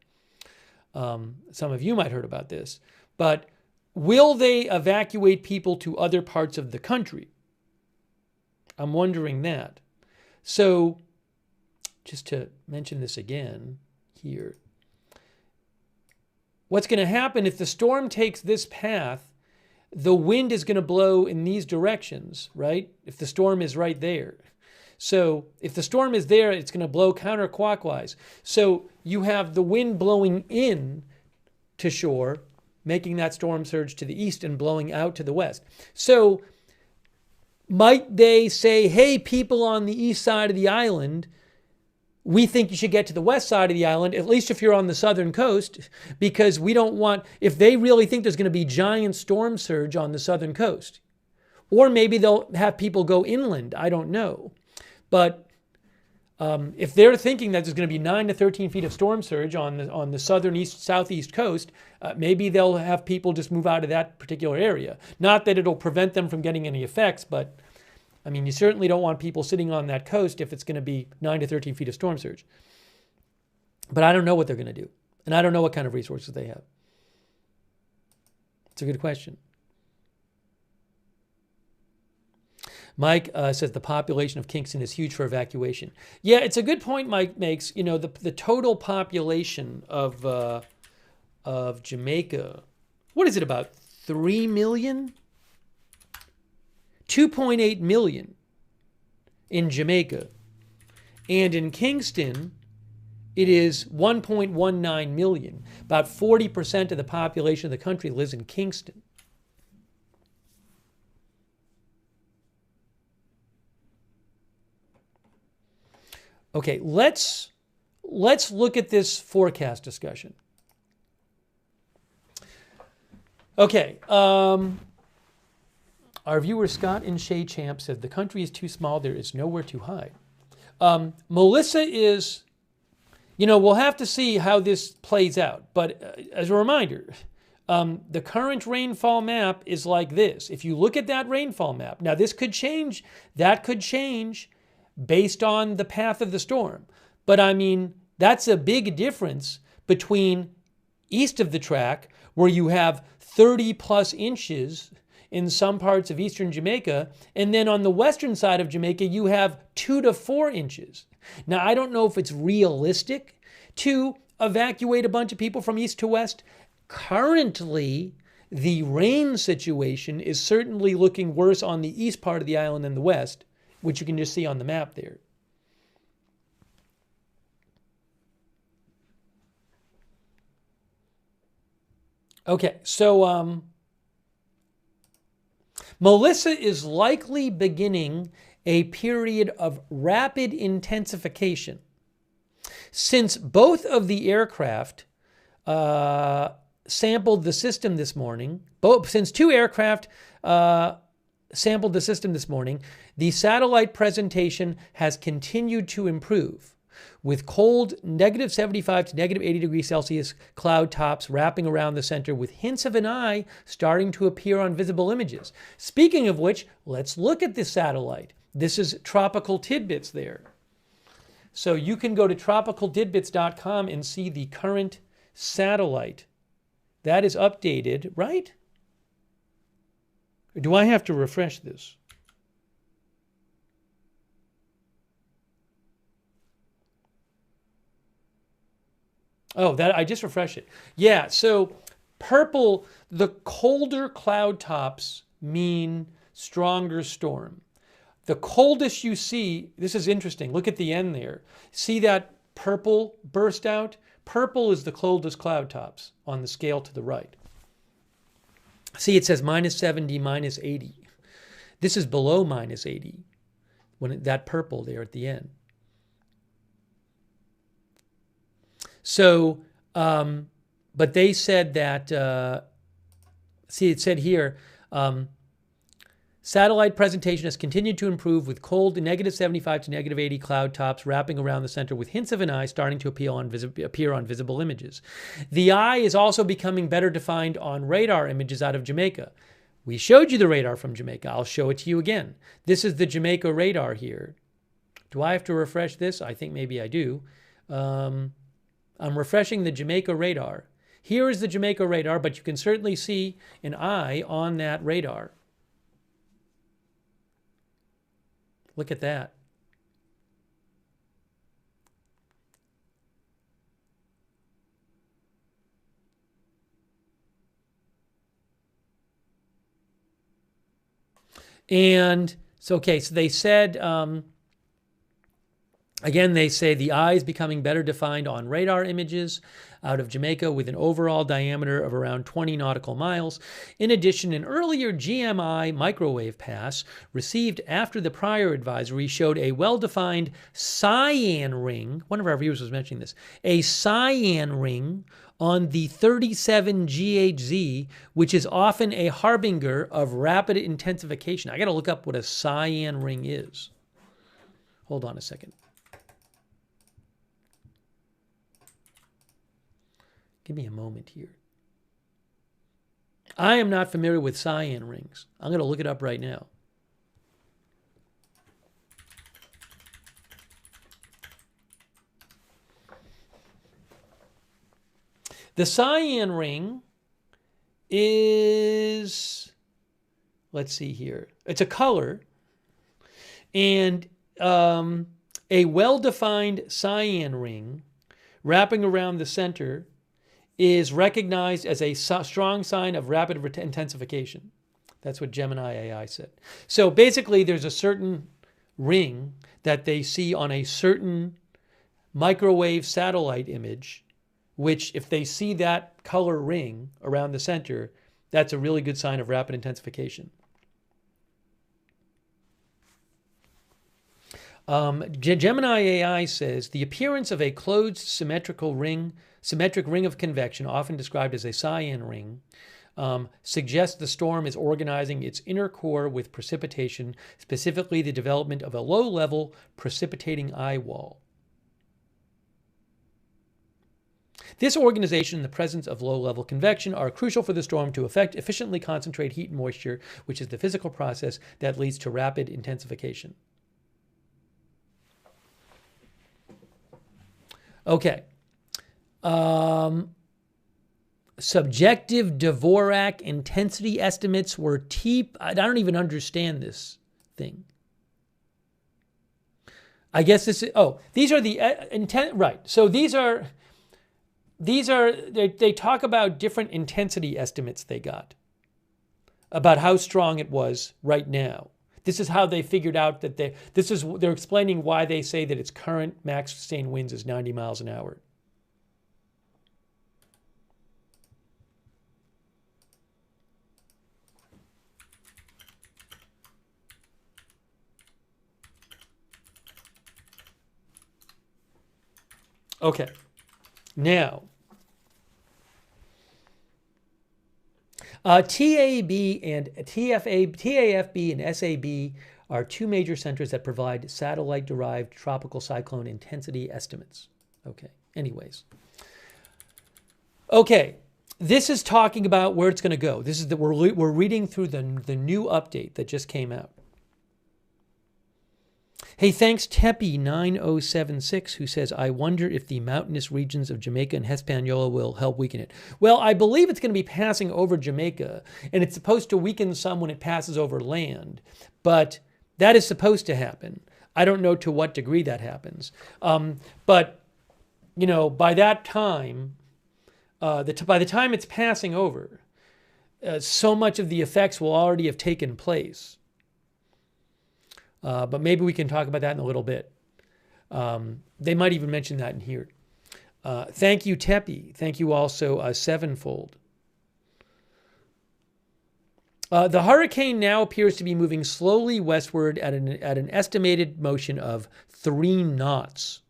Some of you might have heard about this. But will they evacuate people to other parts of the country? I'm wondering that. So, just to mention this again here, what's going to happen if the storm takes this path, the wind is going to blow in these directions, right? If the storm is right there. So if the storm is there, it's going to blow counterclockwise. So you have the wind blowing in to shore, making that storm surge to the east and blowing out to the west. So might they say, hey, people on the east side of the island, we think you should get to the west side of the island, at least if you're on the southern coast, because we don't want, if they really think there's going to be giant storm surge on the southern coast. Or maybe they'll have people go inland, I don't know. But if they're thinking that there's going to be 9 to 13 feet of storm surge on the southern southeast coast, maybe they'll have people just move out of that particular area. Not that it'll prevent them from getting any effects, but you certainly don't want people sitting on that coast if it's going to be 9 to 13 feet of storm surge. But I don't know what they're going to do. And I don't know what kind of resources they have. It's a good question. Mike says the population of Kingston is huge for evacuation. Yeah, it's a good point Mike makes. The total population of Jamaica, what is it, about 3 million? 2.8 million in Jamaica. And in Kingston, it is 1.19 million. About 40% of the population of the country lives in Kingston. Okay, let's look at this forecast discussion. Okay, Our viewer Scott in Shea Champ said the country is too small. There is nowhere to hide. Melissa is, we'll have to see how this plays out. But as a reminder, the current rainfall map is like this. If you look at that rainfall map, now this could change. That could change based on the path of the storm. But I mean, that's a big difference between east of the track, where you have 30 plus inches in some parts of eastern Jamaica, and then on the western side of Jamaica, you have 2 to 4 inches. Now, I don't know if it's realistic to evacuate a bunch of people from east to west. Currently, the rain situation is certainly looking worse on the east part of the island than the west, which you can just see on the map there. Okay, so Melissa is likely beginning a period of rapid intensification. Since both of the aircraft sampled the system this morning, since 2 aircraft sampled the system this morning, the satellite presentation has continued to improve, with cold -75 to -80 degrees Celsius cloud tops wrapping around the center, with hints of an eye starting to appear on visible images. Speaking of which, let's look at this satellite. This is Tropical Tidbits there. So you can go to tropicaltidbits.com and see the current satellite. That is updated, right? Or do I have to refresh this? Oh, that I just refreshed it. Yeah, so purple, the colder cloud tops mean stronger storm. The coldest you see, this is interesting, look at the end there. See that purple burst out? Purple is the coldest cloud tops on the scale to the right. See, it says -70, -80. This is below -80, that purple there at the end. So, but they said that, see, it said here, satellite presentation has continued to improve, with cold -75 to -80 cloud tops wrapping around the center, with hints of an eye starting to appear on visible images. The eye is also becoming better defined on radar images out of Jamaica. We showed you the radar from Jamaica. I'll show it to you again. This is the Jamaica radar here. Do I have to refresh this? I think maybe I do. I'm refreshing the Jamaica radar. Here is the Jamaica radar, but you can certainly see an eye on that radar. Look at that. And so, okay, so they said, again, they say the eye is becoming better defined on radar images out of Jamaica, with an overall diameter of around 20 nautical miles. In addition, an earlier GMI microwave pass received after the prior advisory showed a well-defined cyan ring. One of our viewers was mentioning this. A cyan ring on the 37 GHZ, which is often a harbinger of rapid intensification. I got to look up what a cyan ring is. Hold on a second. Give me a moment here. I am not familiar with cyan rings. I'm going to look it up right now. The cyan ring is, let's see here. It's a color, and a well-defined cyan ring wrapping around the center is recognized as a strong sign of rapid intensification. That's what Gemini AI said. So basically, there's a certain ring that they see on a certain microwave satellite image, which if they see that color ring around the center, that's a really good sign of rapid intensification. Gemini AI says the appearance of a closed symmetric ring of convection, often described as a cyan ring, suggests the storm is organizing its inner core with precipitation, specifically the development of a low-level precipitating eye wall. This organization and the presence of low-level convection are crucial for the storm to efficiently concentrate heat and moisture, which is the physical process that leads to rapid intensification. Okay. Subjective Dvorak intensity estimates were I don't even understand this thing. I guess this is, these are the intent, right. So they talk about different intensity estimates they got about how strong it was right now. This is how they figured out that they're explaining why they say that its current max sustained winds is 90 miles an hour. Okay. Now, TAB and TAFB and SAB are two major centers that provide satellite-derived tropical cyclone intensity estimates. Okay, anyways. Okay, this is talking about where it's going to go. This is we're reading through the new update that just came out. Hey, thanks Teppy9076, who says, I wonder if the mountainous regions of Jamaica and Hispaniola will help weaken it. Well, I believe it's going to be passing over Jamaica, and it's supposed to weaken some when it passes over land. But that is supposed to happen. I don't know to what degree that happens. But, you know, by that time, by the time it's passing over, so much of the effects will already have taken place. But maybe we can talk about that in a little bit. They might even mention that in here. Thank you, Teppy. Thank you also, Sevenfold. The hurricane now appears to be moving slowly westward at an estimated motion of 3 knots.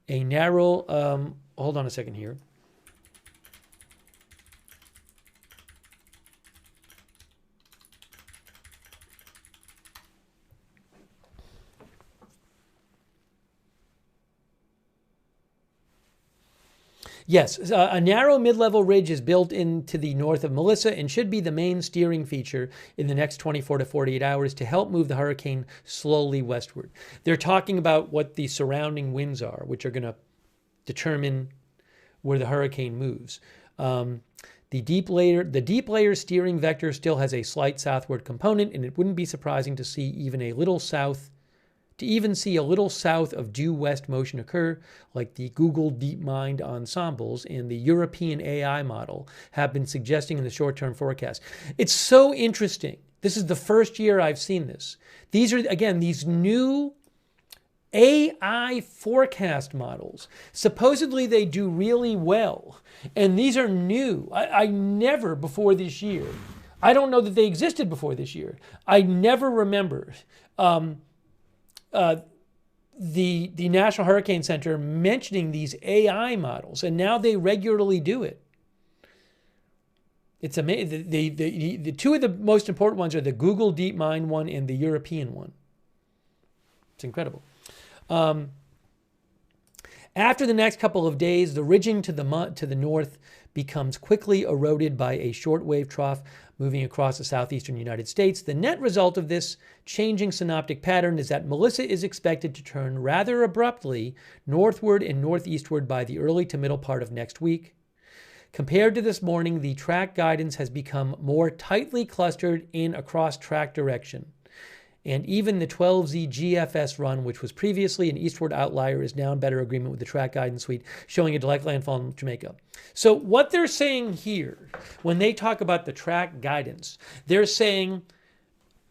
A narrow, hold on a second here. Yes, a narrow mid-level ridge is built into the north of Melissa and should be the main steering feature in the next 24 to 48 hours to help move the hurricane slowly westward. They're talking about what the surrounding winds are, which are going to determine where the hurricane moves. The deep layer steering vector still has a slight southward component, and it wouldn't be surprising to see even a little south of due west motion occur, like the Google DeepMind ensembles and the European AI model have been suggesting in the short-term forecast. It's so interesting. This is the first year I've seen this. These are, again, these new AI forecast models. Supposedly they do really well, and these are new. I never before this year, I don't know that they existed before this year. I never remember the National Hurricane Center mentioning these AI models, and now they regularly do it. It's amazing. The two of the most important ones are the Google DeepMind one and the European one. It's incredible. After the next couple of days, the ridging to the north becomes quickly eroded by a shortwave trough moving across the southeastern United States. The net result of this changing synoptic pattern is that Melissa is expected to turn rather abruptly northward and northeastward by the early to middle part of next week. Compared to this morning, the track guidance has become more tightly clustered in a cross-track direction. And even the 12Z GFS run, which was previously an eastward outlier, is now in better agreement with the track guidance suite, showing a direct landfall in Jamaica. So what they're saying here, when they talk about the track guidance, they're saying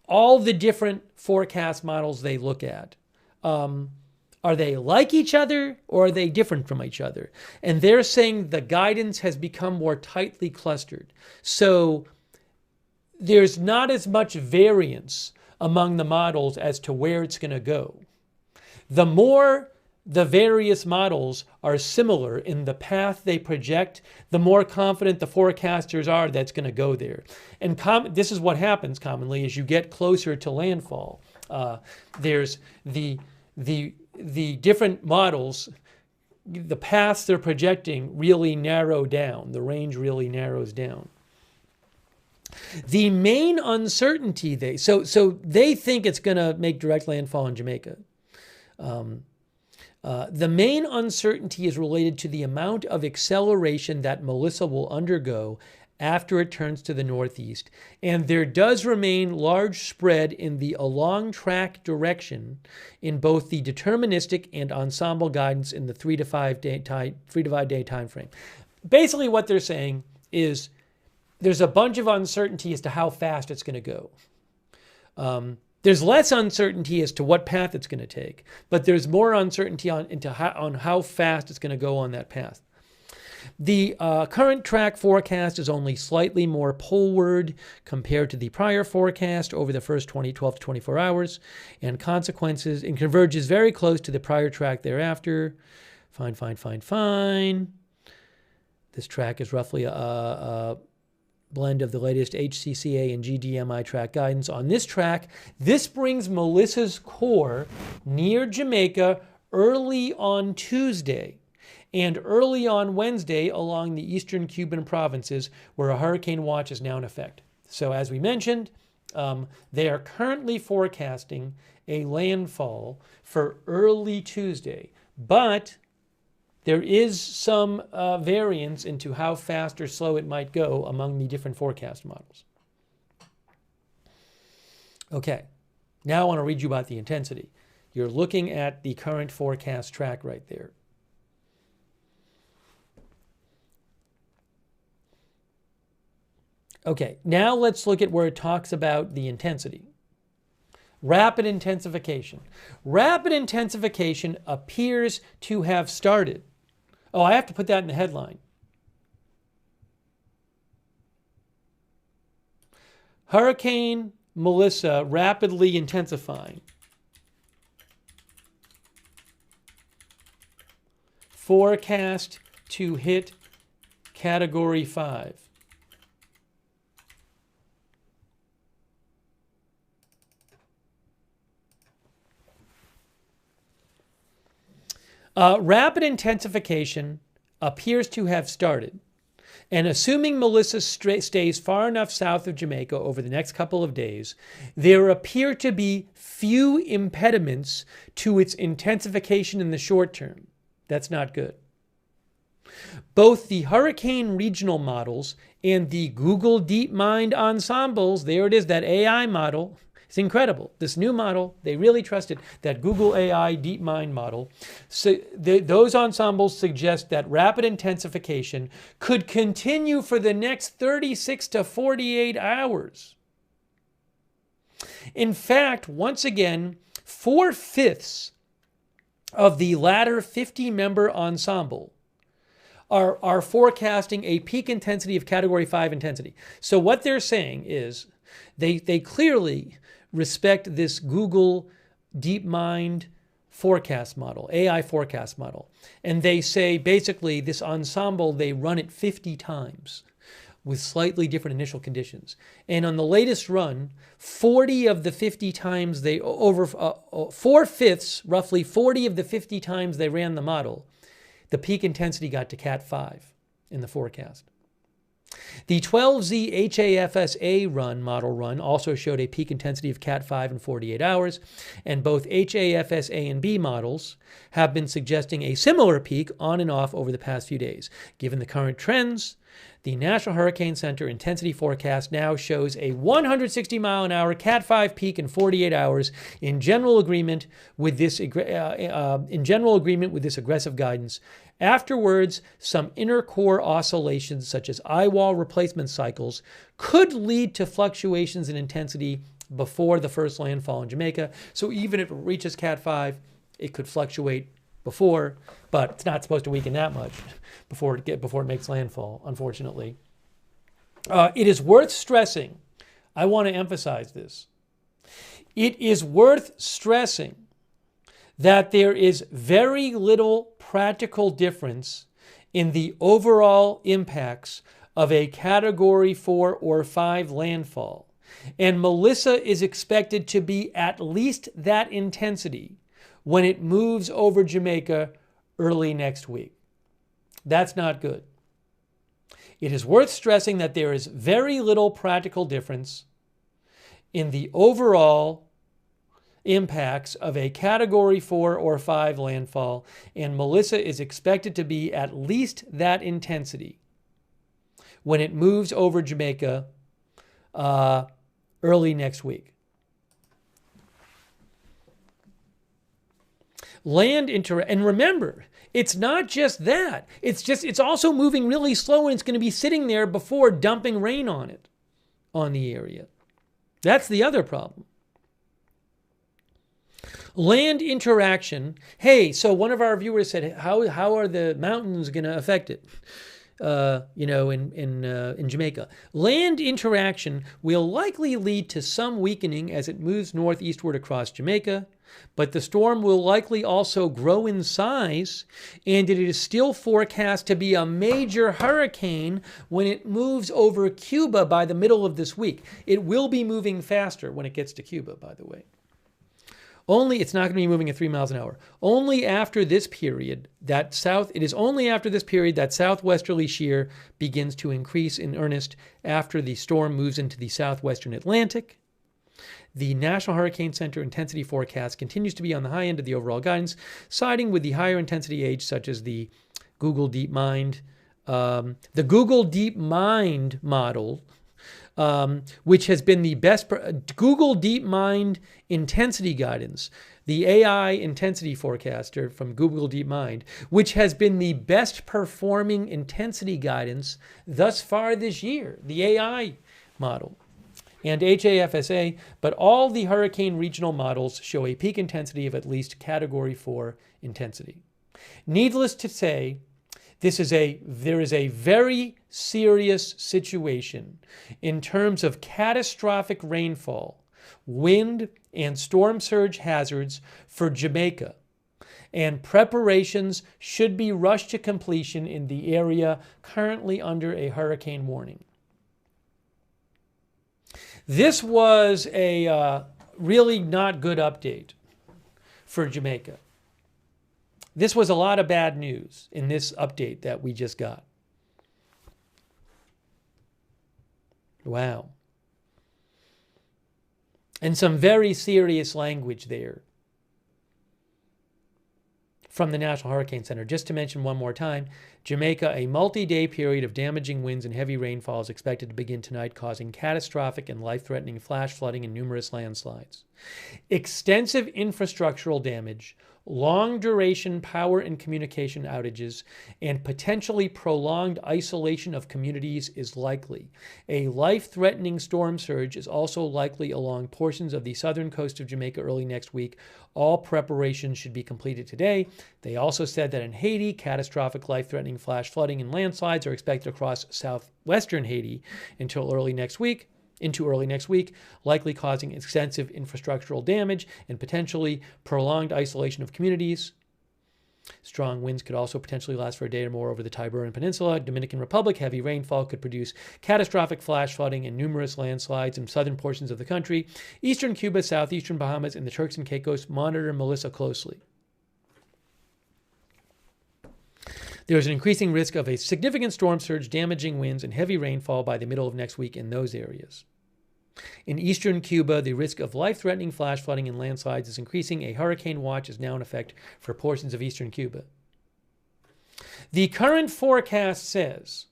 all the different forecast models they look at, are they like each other or are they different from each other? And they're saying the guidance has become more tightly clustered. So there's not as much variance among the models as to where it's going to go. The more the various models are similar in the path they project, the more confident the forecasters are that's going to go there. And this is what happens commonly as you get closer to landfall. There's the different models, the paths they're projecting really narrow down. The range really narrows down. The main uncertainty so they think it's going to make direct landfall in Jamaica. The main uncertainty is related to the amount of acceleration that Melissa will undergo after it turns to the northeast, and there does remain large spread in the along track direction in both the deterministic and ensemble guidance in the 3 to 5 day time frame. Basically, what they're saying is there's a bunch of uncertainty as to how fast it's going to go. There's less uncertainty as to what path it's going to take, but there's more uncertainty on how fast it's going to go on that path. The current track forecast is only slightly more poleward compared to the prior forecast over the first 12 to 24 hours, and converges very close to the prior track thereafter. Fine. This track is roughly a blend of the latest HCCA and GDMI track guidance. On this track, this brings Melissa's core near Jamaica early on Tuesday and early on Wednesday along the eastern Cuban provinces where a hurricane watch is now in effect. So as we mentioned, they are currently forecasting a landfall for early Tuesday, but there is some variance into how fast or slow it might go among the different forecast models. Okay, now I want to read you about the intensity. You're looking at the current forecast track right there. Okay, now let's look at where it talks about the intensity. Rapid intensification. Rapid intensification appears to have started. Oh, I have to put that in the headline. Hurricane Melissa rapidly intensifying. Forecast to hit Category 5. Rapid intensification appears to have started, and assuming Melissa stays far enough south of Jamaica over the next couple of days, there appear to be few impediments to its intensification in the short term. That's not good. Both the hurricane regional models and the Google DeepMind ensembles, there it is, that AI model. It's incredible. This new model, they really trusted that Google AI DeepMind model. So those ensembles suggest that rapid intensification could continue for the next 36 to 48 hours. In fact, once again, 4/5 of the latter 50-member ensemble are forecasting a peak intensity of Category 5 intensity. So what they're saying is they clearly respect this Google DeepMind forecast model, AI forecast model. And they say basically this ensemble, they run it 50 times with slightly different initial conditions. And on the latest run, 40 of the 50 times they, over 4/5, roughly 40 of the 50 times they ran the model, the peak intensity got to Cat 5 in the forecast. The 12Z HAFSA model run also showed a peak intensity of Cat 5 in 48 hours, and both HAFSA and B models have been suggesting a similar peak on and off over the past few days. Given the current trends, the National Hurricane Center intensity forecast now shows a 160-mile-an-hour Cat 5 peak in 48 hours in general agreement with this aggressive guidance. Afterwards, some inner core oscillations such as eyewall replacement cycles could lead to fluctuations in intensity before the first landfall in Jamaica. So even if it reaches Cat 5, it could fluctuate before, but it's not supposed to weaken that much before it makes landfall, unfortunately. It is worth stressing, I want to emphasize this, it is worth stressing that there is very little practical difference in the overall impacts of a Category 4 or 5 landfall. And Melissa is expected to be at least that intensity when it moves over Jamaica early next week. That's not good. It is worth stressing that there is very little practical difference in the overall impacts of a Category 4 or 5 landfall, and Melissa is expected to be at least that intensity when it moves over Jamaica early next week. And remember, it's not just that. It's also moving really slow, and it's going to be sitting there before dumping rain on it, on the area. That's the other problem. Land interaction. Hey, so one of our viewers said, how are the mountains going to affect it? In Jamaica. Land interaction will likely lead to some weakening as it moves northeastward across Jamaica, but the storm will likely also grow in size, and it is still forecast to be a major hurricane when it moves over Cuba by the middle of this week. It will be moving faster when it gets to Cuba, by the way. It's not going to be moving at 3 miles an hour. Only after this period, it is only after this period that southwesterly shear begins to increase in earnest after the storm moves into the southwestern Atlantic. The National Hurricane Center intensity forecast continues to be on the high end of the overall guidance, siding with the higher intensity age, such as the Google DeepMind. The Google DeepMind model, which has been the best Google DeepMind intensity guidance, the AI intensity forecaster from Google DeepMind, which has been the best performing intensity guidance thus far this year, the AI model, and HAFSA, but all the hurricane regional models show a peak intensity of at least Category 4 intensity. Needless to say, there is a very serious situation in terms of catastrophic rainfall, wind, and storm surge hazards for Jamaica, and preparations should be rushed to completion in the area currently under a hurricane warning. This was a really not good update for Jamaica. This was a lot of bad news in this update that we just got. Wow. And some very serious language there from the National Hurricane Center. Just to mention one more time, Jamaica, a multi-day period of damaging winds and heavy rainfall is expected to begin tonight, causing catastrophic and life-threatening flash flooding and numerous landslides. Extensive infrastructural damage, long-duration power and communication outages, and potentially prolonged isolation of communities is likely. A life-threatening storm surge is also likely along portions of the southern coast of Jamaica early next week. All preparations should be completed today. They also said that in Haiti, catastrophic life-threatening flash flooding and landslides are expected across southwestern Haiti into early next week, likely causing extensive infrastructural damage and potentially prolonged isolation of communities. Strong winds could also potentially last for a day or more over the Tiburon Peninsula. Dominican Republic, heavy rainfall could produce catastrophic flash flooding and numerous landslides in southern portions of the country. Eastern Cuba, southeastern Bahamas, and the Turks and Caicos monitor Melissa closely. There is an increasing risk of a significant storm surge, damaging winds, and heavy rainfall by the middle of next week in those areas. In eastern Cuba, the risk of life-threatening flash flooding and landslides is increasing. A hurricane watch is now in effect for portions of eastern Cuba. The current forecast says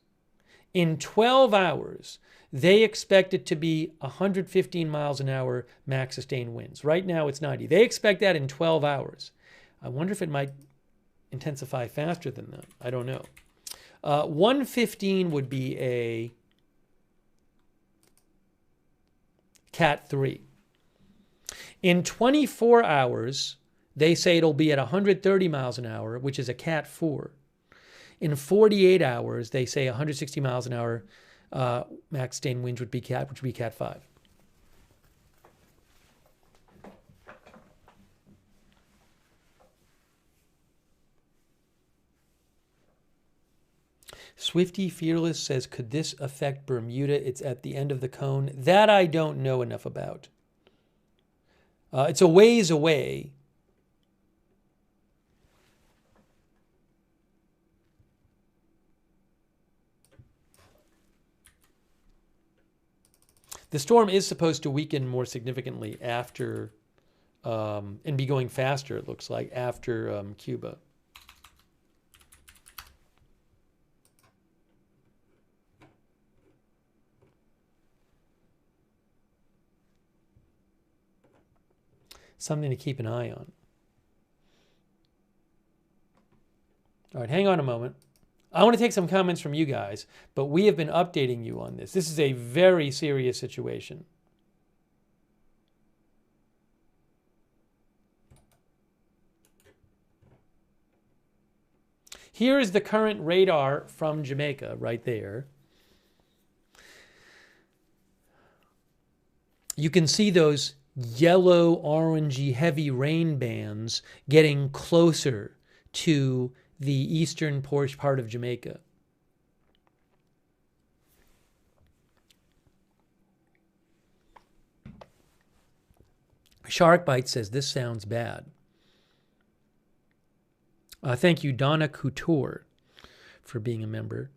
in 12 hours, they expect it to be 115 miles an hour max sustained winds. Right now, it's 90. They expect that in 12 hours. I wonder if it might intensify faster than that. I don't know. 115 would be a Cat 3. In 24 hours, they say it'll be at 130 miles an hour, which is a Cat 4. In 48 hours, they say 160 miles an hour max sustained winds would be Cat 5. Swifty Fearless says, could this affect Bermuda? It's at the end of the cone. That I don't know enough about. It's a ways away. The storm is supposed to weaken more significantly after, and be going faster, it looks like, after Cuba. Something to keep an eye on. All right, hang on a moment. I want to take some comments from you guys, but we have been updating you on this. This is a very serious situation. Here is the current radar from Jamaica right there. You can see those yellow, orangey, heavy rain bands getting closer to the eastern part of Jamaica. Sharkbite says, this sounds bad. Thank you, Donna Couture, for being a member.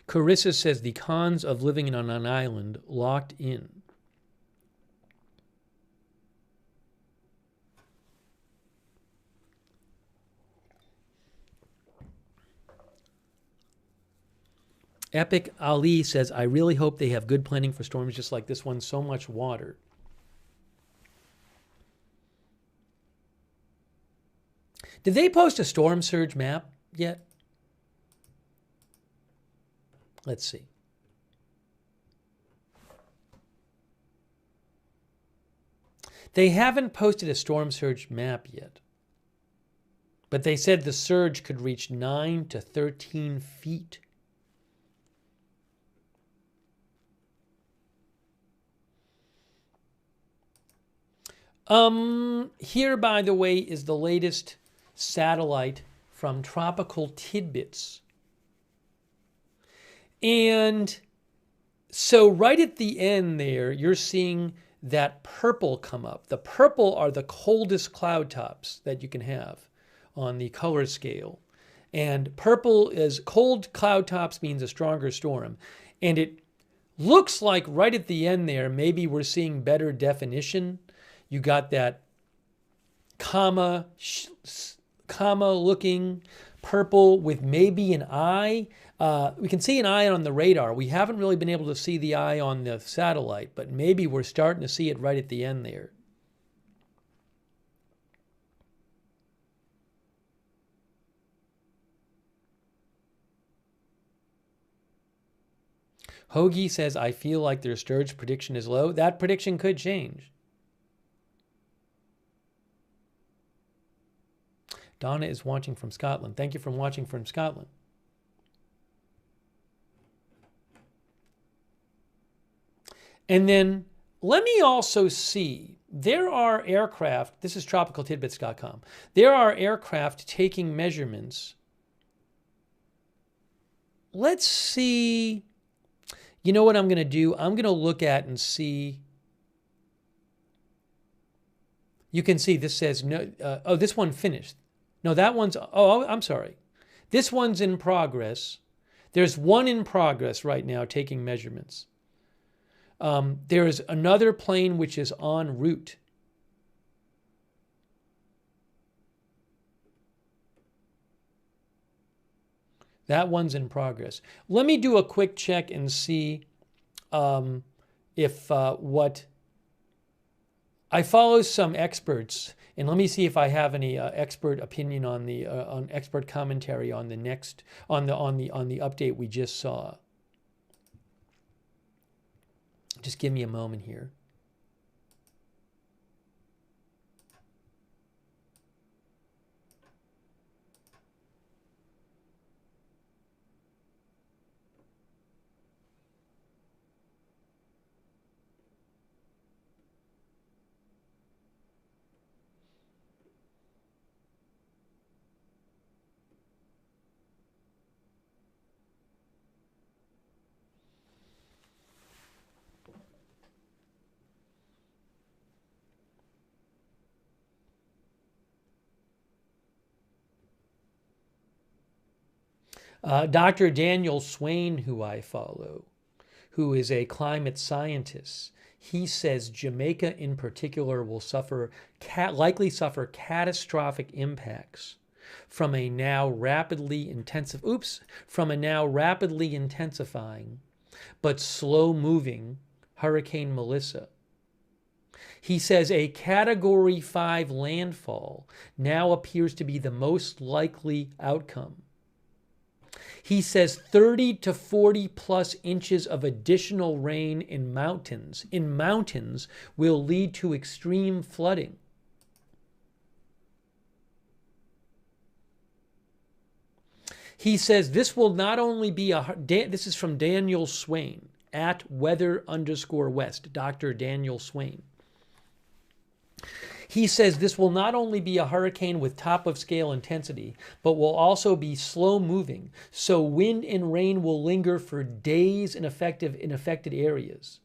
Carissa says, the cons of living on an island locked in. Epic Ali says, I really hope they have good planning for storms just like this one. So much water. Did they post a storm surge map yet? Let's see. They haven't posted a storm surge map yet. But they said the surge could reach 9 to 13 feet. Here, by the way, is the latest satellite from Tropical Tidbits. And so right at the end there, you're seeing that purple come up. The purple are the coldest cloud tops that you can have on the color scale. And purple is cold cloud tops means a stronger storm. And it looks like right at the end there, maybe we're seeing better definition. You got that comma looking purple with maybe an eye. We can see an eye on the radar. We haven't really been able to see the eye on the satellite, but maybe we're starting to see it right at the end there. Hoagie says, I feel like their surge prediction is low. That prediction could change. Donna is watching from Scotland. Thank you for watching from Scotland. And then let me also see, there are aircraft, this is tropicaltidbits.com, there are aircraft taking measurements. Let's see, you know what I'm going to do? I'm going to look at and see. You can see this says, no. Oh, this one finished. No, that one's, oh, I'm sorry. This one's in progress. There's one in progress right now taking measurements. There is another plane which is en route. That one's in progress. Let me do a quick check and see if what... I follow some experts, and let me see if I have any expert opinion on the on expert commentary on the next on the update we just saw. Just give me a moment here. Dr. Daniel Swain, who I follow, who is a climate scientist, he says Jamaica in particular will likely suffer catastrophic impacts from a now rapidly intensifying but slow-moving Hurricane Melissa. He says a Category 5 landfall now appears to be the most likely outcome. He says 30 to 40 plus inches of additional rain in mountains will lead to extreme flooding. He says this will not only be this is from Daniel Swain at weather_west, Dr. Daniel Swain. He says this will not only be a hurricane with top-of-scale intensity, but will also be slow-moving, so wind and rain will linger for days in affected areas.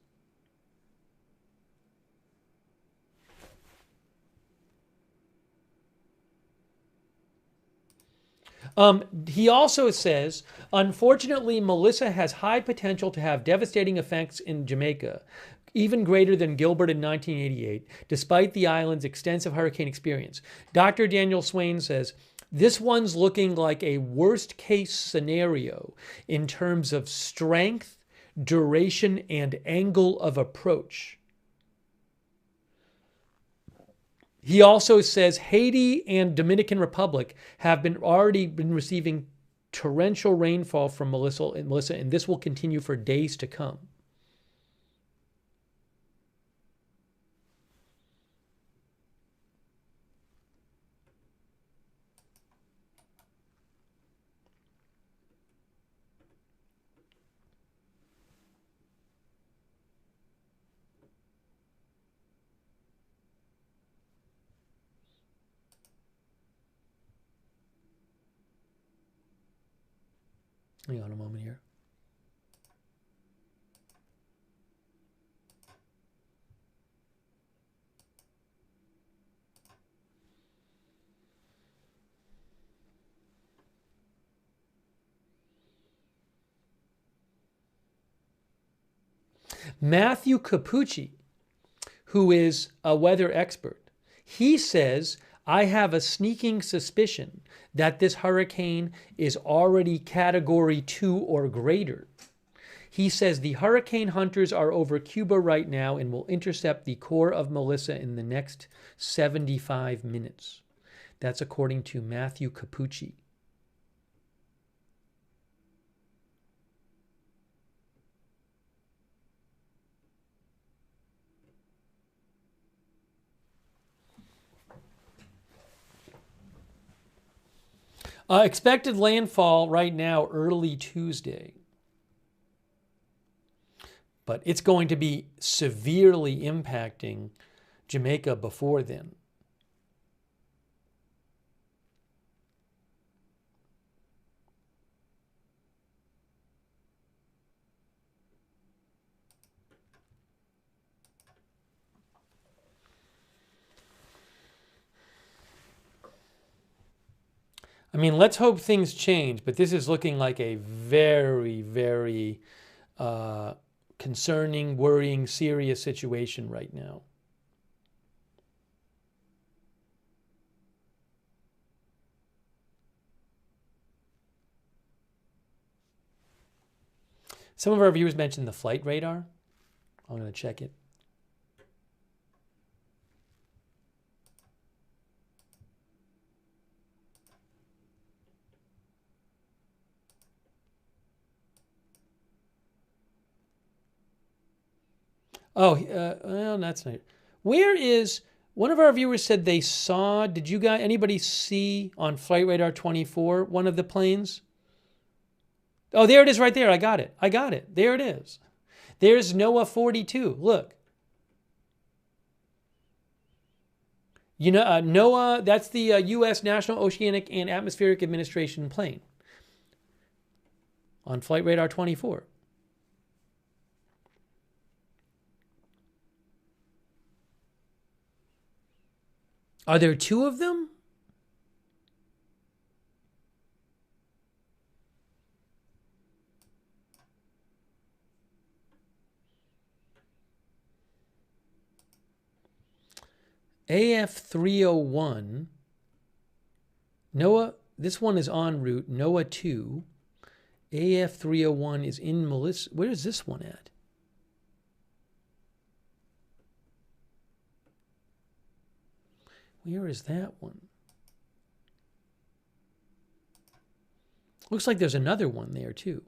He also says, unfortunately, Melissa has high potential to have devastating effects in Jamaica, even greater than Gilbert in 1988, despite the island's extensive hurricane experience. Dr. Daniel Swain says, this one's looking like a worst-case scenario in terms of strength, duration, and angle of approach. He also says Haiti and Dominican Republic have already been receiving torrential rainfall from Melissa, and this will continue for days to come. Hang on a moment here. Matthew Capucci, who is a weather expert, he says, I have a sneaking suspicion that this hurricane is already Category 2 or greater. He says the hurricane hunters are over Cuba right now and will intercept the core of Melissa in the next 75 minutes. That's according to Matthew Capucci. Expected landfall right now, early Tuesday. But it's going to be severely impacting Jamaica before then. I mean, let's hope things change, but this is looking like a very, very concerning, worrying, serious situation right now. Some of our viewers mentioned the flight radar. I'm going to check it. Oh, well, that's not. Where is one of our viewers said they saw? Did you guys, anybody see on Flight Radar 24 one of the planes? Oh, there it is, right there. I got it. There it is. There's NOAA 42. Look. You know, NOAA. That's the U.S. National Oceanic and Atmospheric Administration plane on Flight Radar 24. Are there two of them? AF301, NOAA, this one is en route, NOAA 2. AF301 is in Melissa. Where is this one at? Where is that one? Looks like there's another one there too.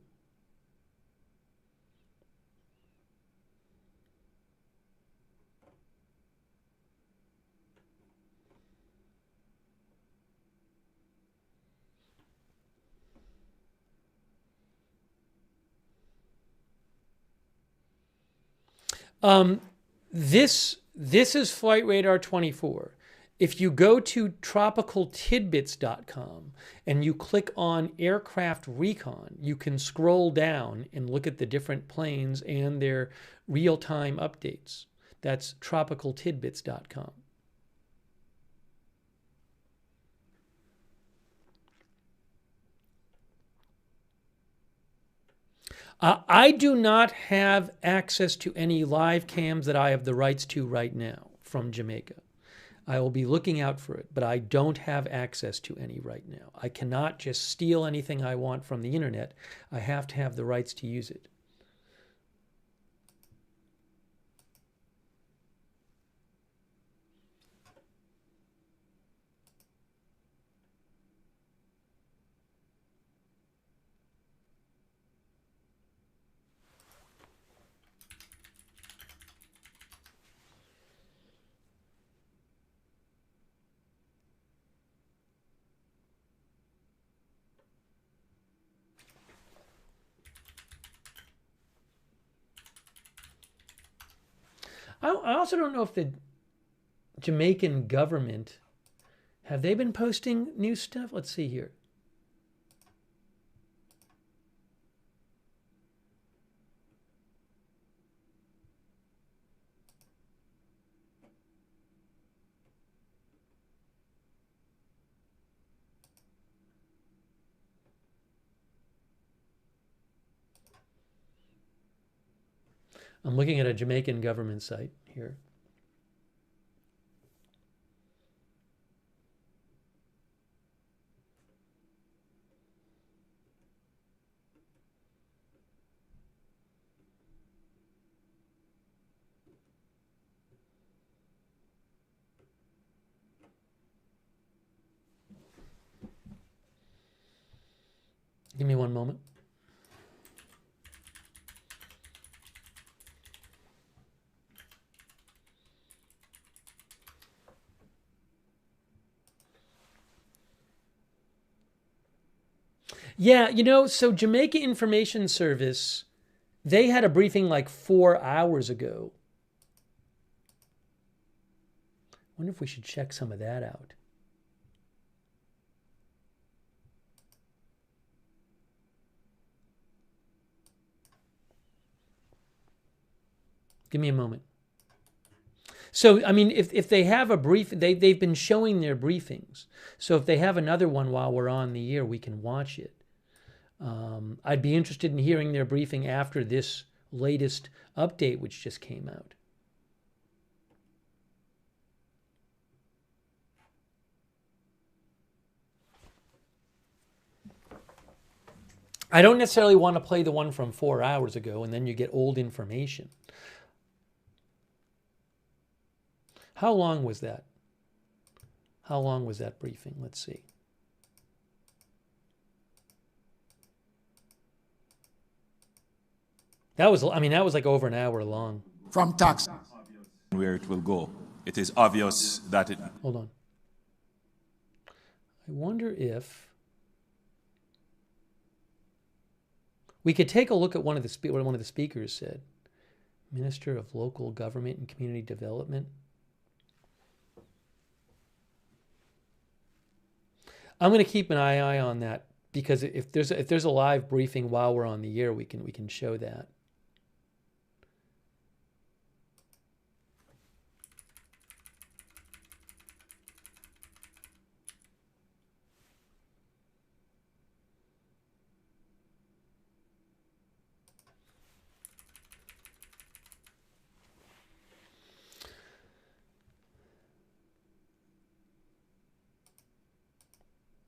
This is Flight Radar 24. If you go to tropicaltidbits.com and you click on aircraft recon, you can scroll down and look at the different planes and their real-time updates. That's tropicaltidbits.com. I do not have access to any live cams that I have the rights to right now from Jamaica. I will be looking out for it, but I don't have access to any right now. I cannot just steal anything I want from the internet. I have to have the rights to use it. I also don't know if the Jamaican government, have they been posting new stuff? Let's see here. I'm looking at a Jamaican government site here. Give me one moment. Yeah, you know, so Jamaica Information Service, they had a briefing like 4 hours ago. Wonder if we should check some of that out. Give me a moment. So, I mean, if they have a brief, they've been showing their briefings. So if they have another one while we're on the air, we can watch it. I'd be interested in hearing their briefing after this latest update, which just came out. I don't necessarily want to play the one from 4 hours ago, and then you get old information. How long was that? How long was that briefing? Let's see. That was, I mean, that was like over an hour long. From tax. Where it will go. It is obvious that it... Hold on. I wonder if we could take a look at what one of the speakers said. Minister of Local Government and Community Development. I'm going to keep an eye on that, because if there's a live briefing while we're on the air, we can show that.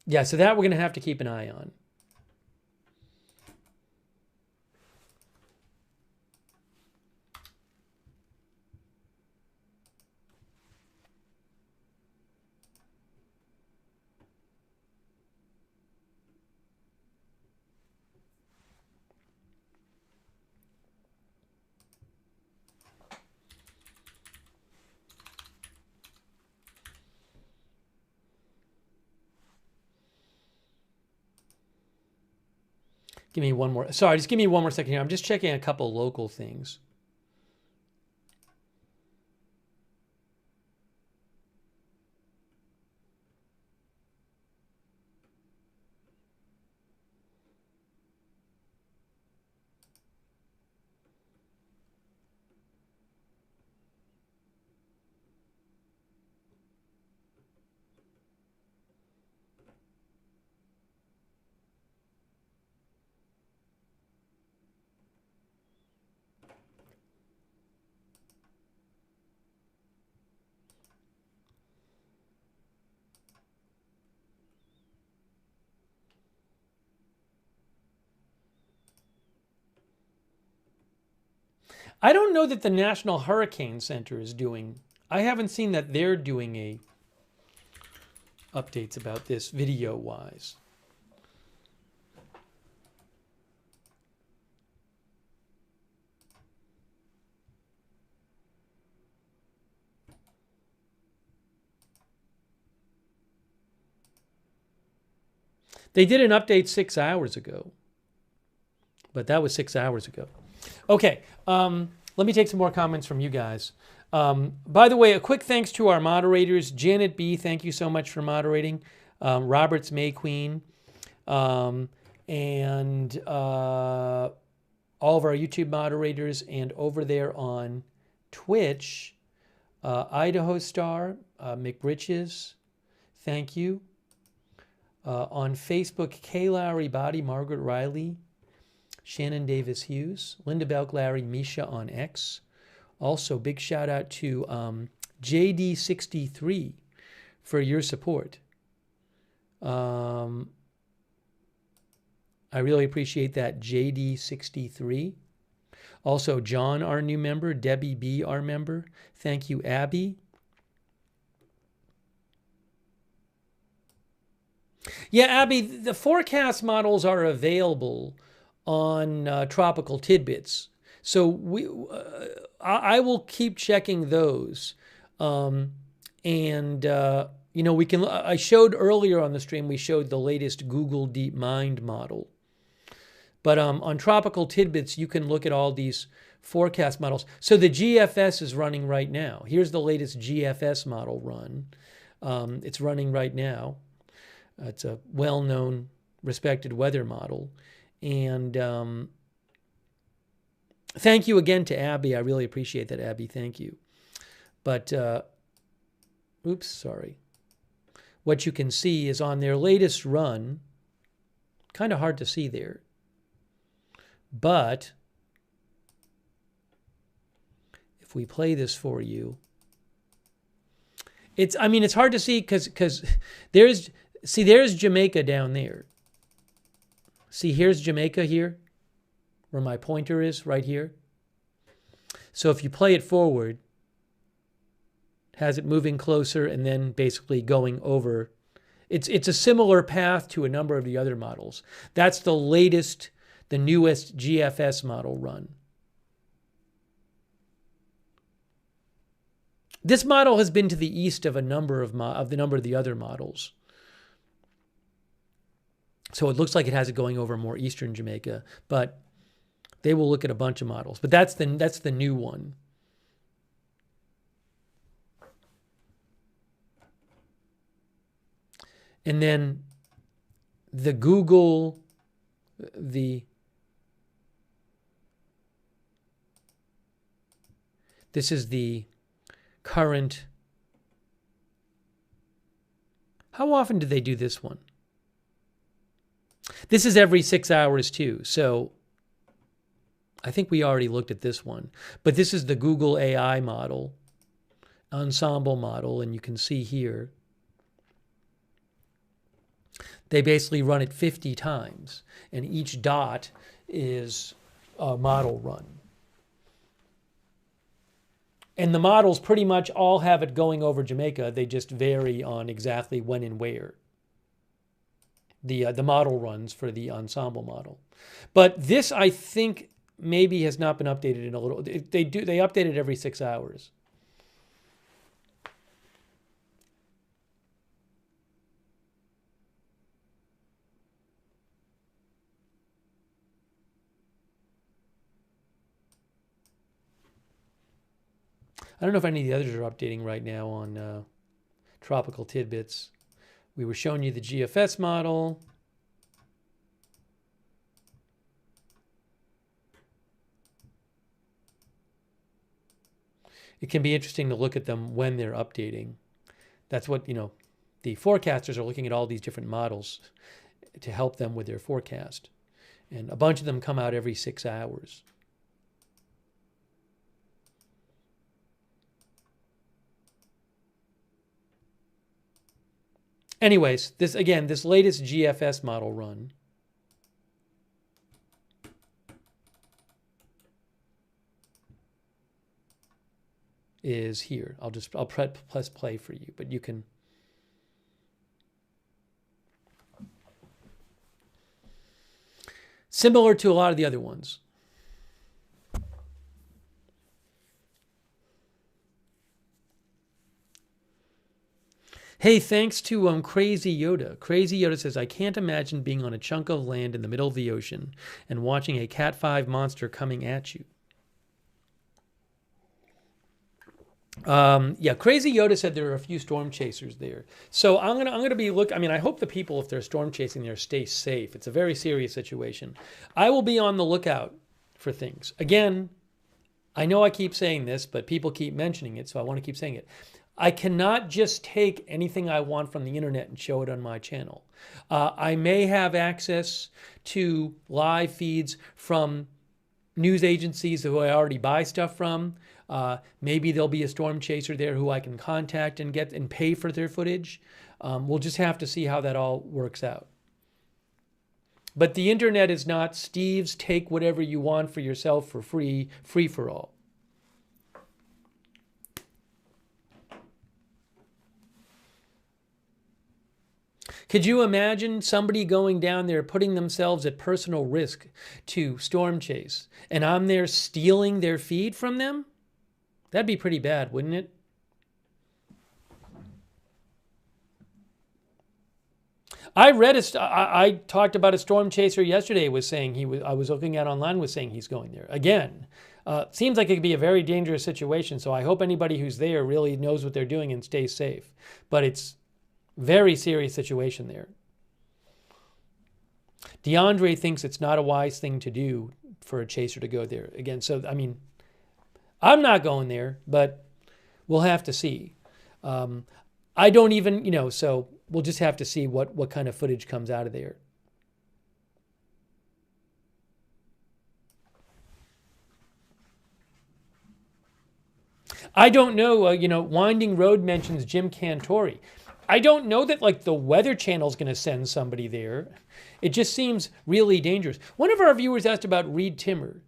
Yeah, so that we're going to have to keep an eye on. Give me one more. Sorry, just give me one more second here. I'm just checking a couple local things. I don't know that the National Hurricane Center is doing. I haven't seen that they're doing a updates about this video wise. They did an update 6 hours ago, but that was 6 hours ago. Okay, let me take some more comments from you guys. By the way, a quick thanks to our moderators. Janet B., thank you so much for moderating. Roberts May Queen, and all of our YouTube moderators, and over there on Twitch, Idaho Star, McBritches, thank you. On Facebook, Kay Lowry Body, Margaret Riley, Shannon Davis Hughes, Linda Belk Larry, Misha on X. Also, big shout out to JD63 for your support. I really appreciate that, JD63. Also, John, our new member, Debbie B, our member. Thank you, Abby. Yeah, Abby, the forecast models are available on Tropical Tidbits. So I will keep checking those. You know, we can, I showed earlier on the stream, we showed the latest Google DeepMind model. But on Tropical Tidbits, you can look at all these forecast models. So the GFS is running right now. Here's the latest GFS model run. It's running right now. It's a well-known, respected weather model. And thank you again to Abby. I really appreciate that, Abby. Thank you. But, oops, sorry. What you can see is on their latest run, kind of hard to see there. But if we play this for you, it's, I mean, it's hard to see because there's, see, there's Jamaica down there. See, here's Jamaica here, where my pointer is, right here. So if you play it forward, it has it moving closer and then basically going over. It's a similar path to a number of the other models. That's the latest, the newest GFS model run. This model has been to the east of a number of the other models. So it looks like it has it going over more eastern Jamaica, but they will look at a bunch of models. But that's the new one. And then the Google, this is the current. How often do they do this one? This is every 6 hours too. So I think we already looked at this one. But this is the Google AI model, ensemble model, and you can see here. They basically run it 50 times, and each dot is a model run. And the models pretty much all have it going over Jamaica. They just vary on exactly when and where. The model runs for the ensemble model. But this, I think, maybe has not been updated in a little. They update it every 6 hours. I don't know if any of the others are updating right now on Tropical Tidbits. We were showing you the GFS model. It can be interesting to look at them when they're updating. That's what, the forecasters are looking at all these different models to help them with their forecast. And a bunch of them come out every 6 hours. Anyways, this latest GFS model run is here. I'll press play for you, but you can. Similar to a lot of the other ones. Hey, thanks to Crazy Yoda. Crazy Yoda says, I can't imagine being on a chunk of land in the middle of the ocean and watching a Cat 5 monster coming at you. Yeah, Crazy Yoda said there are a few storm chasers there. So I'm gonna be I hope the people, if they're storm chasing there, stay safe. It's a very serious situation. I will be on the lookout for things. Again, I know I keep saying this, but people keep mentioning it, so I want to keep saying it. I cannot just take anything I want from the internet and show it on my channel. I may have access to live feeds from news agencies who I already buy stuff from. Maybe there'll be a storm chaser there who I can contact and get and pay for their footage. We'll just have to see how that all works out. But the internet is not Steve's take whatever you want for yourself for free for all. Could you imagine somebody going down there, putting themselves at personal risk to storm chase, and I'm there stealing their feed from them? That'd be pretty bad, wouldn't it? I talked about a storm chaser yesterday was saying I was looking at online was saying he's going there. Again, seems like it could be a very dangerous situation, so I hope anybody who's there really knows what they're doing and stays safe. But it's very serious situation there. DeAndre thinks it's not a wise thing to do for a chaser to go there. Again, so, I'm not going there, but we'll have to see. I don't even, so we'll just have to see what kind of footage comes out of there. I don't know, Winding Road mentions Jim Cantori. I don't know that the Weather Channel's going to send somebody there. It just seems really dangerous. One of our viewers asked about Reed Timmer.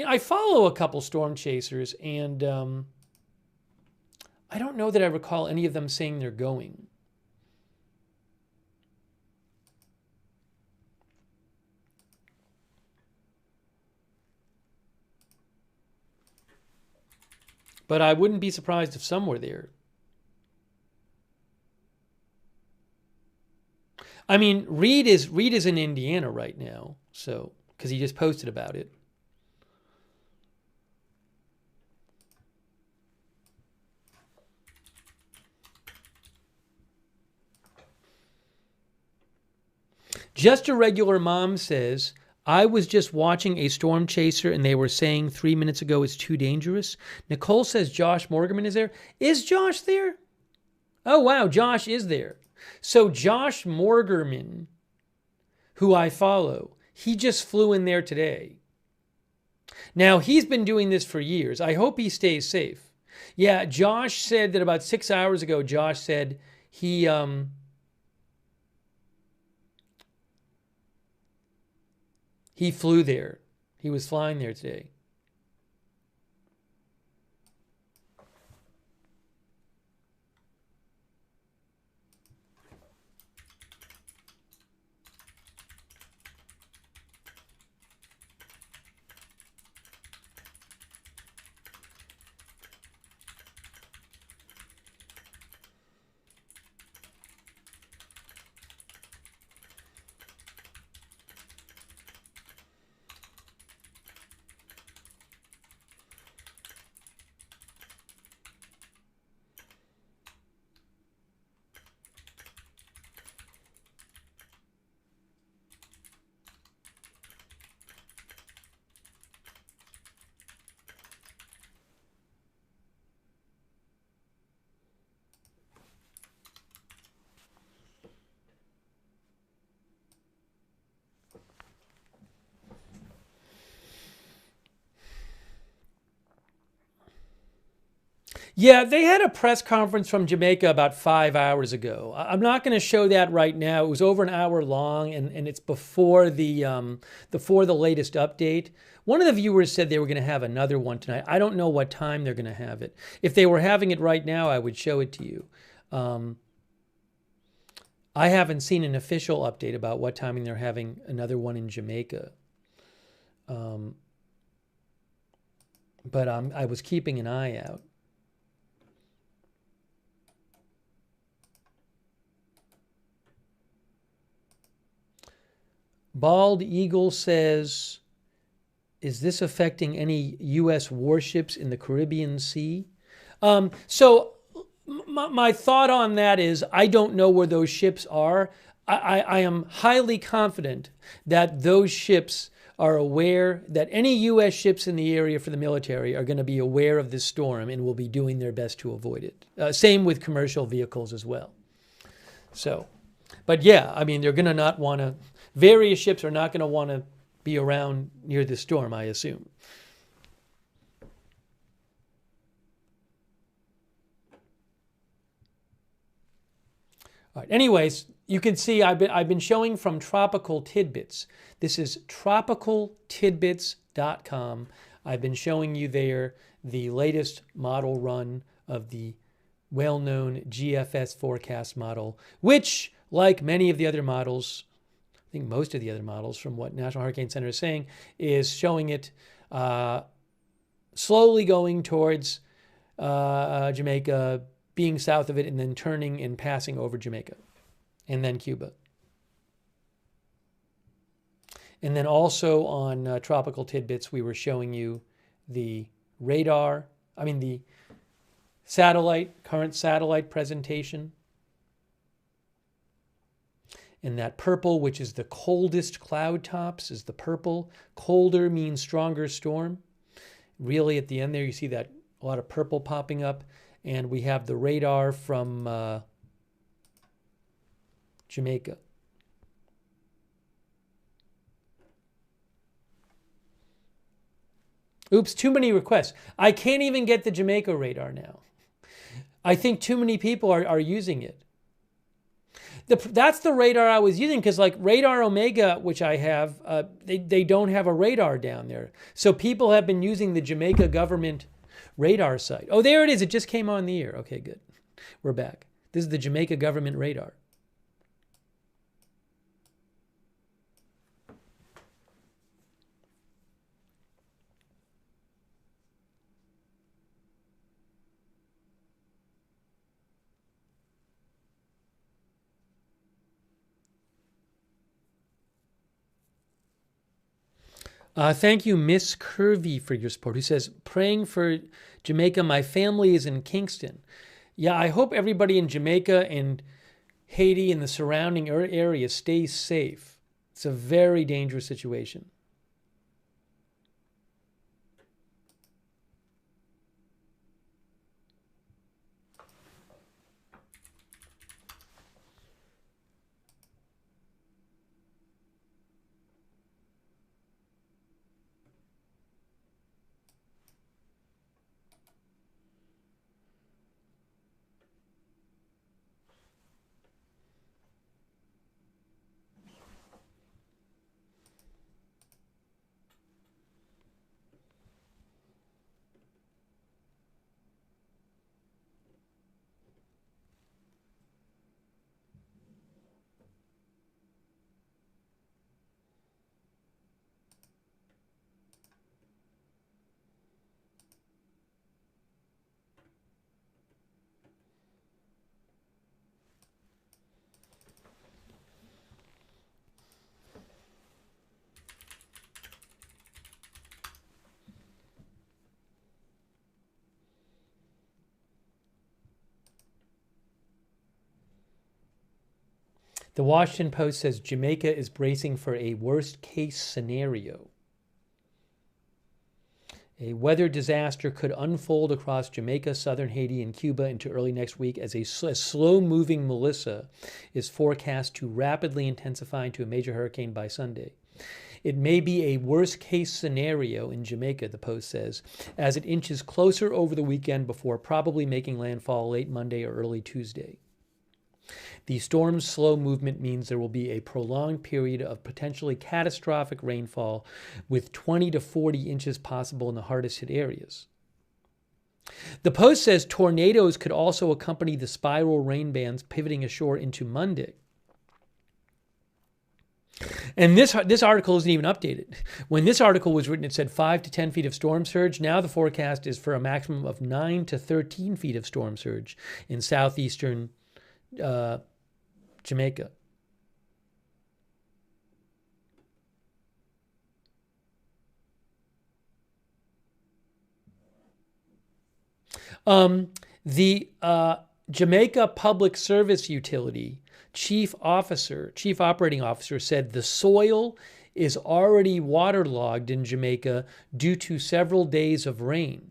I follow a couple storm chasers, and I don't know that I recall any of them saying they're going. But I wouldn't be surprised if some were there. Reed is in Indiana right now, so because he just posted about it. Just a Regular Mom says, I was just watching a storm chaser and they were saying 3 minutes ago it's too dangerous. Nicole says Josh Morgan is there. Is Josh there? Oh, wow, Josh is there. So Josh Morgerman, who I follow, he just flew in there today. Now, he's been doing this for years. I hope he stays safe. Yeah, Josh said that about 6 hours ago, Josh said he He flew there. He was flying there today. Yeah, they had a press conference from Jamaica about 5 hours ago. I'm not going to show that right now. It was over an hour long, and it's before the latest update. One of the viewers said they were going to have another one tonight. I don't know what time they're going to have it. If they were having it right now, I would show it to you. I haven't seen an official update about what timing they're having another one in Jamaica. But I was keeping an eye out. Bald Eagle says, is this affecting any U.S. warships in the Caribbean Sea? So my thought on that is I don't know where those ships are. I am highly confident that those ships are aware, that any U.S. ships in the area for the military are going to be aware of this storm and will be doing their best to avoid it. Same with commercial vehicles as well. So, but yeah, I mean, they're going to not want to, various ships are not going to want to be around near the storm, I assume. All right. Anyways, you can see I've been showing from Tropical Tidbits. This is tropicaltidbits.com. I've been showing you there the latest model run of the well-known GFS forecast model, which, like many of the other models, I think most of the other models from what National Hurricane Center is saying, is showing it slowly going towards Jamaica, being south of it, and then turning and passing over Jamaica, and then Cuba. And then also on Tropical Tidbits, we were showing you the radar, the current satellite presentation. And that purple, which is the coldest cloud tops, is the purple. Colder means stronger storm. Really, at the end there, you see that a lot of purple popping up. And we have the radar from Jamaica. Oops, too many requests. I can't even get the Jamaica radar now. I think too many people are using it. That's the radar I was using, because like Radar Omega, which I have, they don't have a radar down there. So people have been using the Jamaica government radar site. Oh, there it is. It just came on the air. Okay, good. We're back. This is the Jamaica government radar. Thank you, Miss Curvy, for your support, who says, praying for Jamaica. My family is in Kingston. Yeah, I hope everybody in Jamaica and Haiti and the surrounding area stays safe. It's a very dangerous situation. The Washington Post says Jamaica is bracing for a worst-case scenario. A weather disaster could unfold across Jamaica, southern Haiti, and Cuba into early next week as a slow-moving Melissa is forecast to rapidly intensify into a major hurricane by Sunday. It may be a worst-case scenario in Jamaica, the Post says, as it inches closer over the weekend before probably making landfall late Monday or early Tuesday. The storm's slow movement means there will be a prolonged period of potentially catastrophic rainfall with 20 to 40 inches possible in the hardest hit areas. The Post says tornadoes could also accompany the spiral rain bands pivoting ashore into Monday. And this article isn't even updated. When this article was written, it said 5 to 10 feet of storm surge. Now the forecast is for a maximum of 9 to 13 feet of storm surge in southeastern Jamaica. The Jamaica Public Service Utility chief operating officer said the soil is already waterlogged in Jamaica due to several days of rain.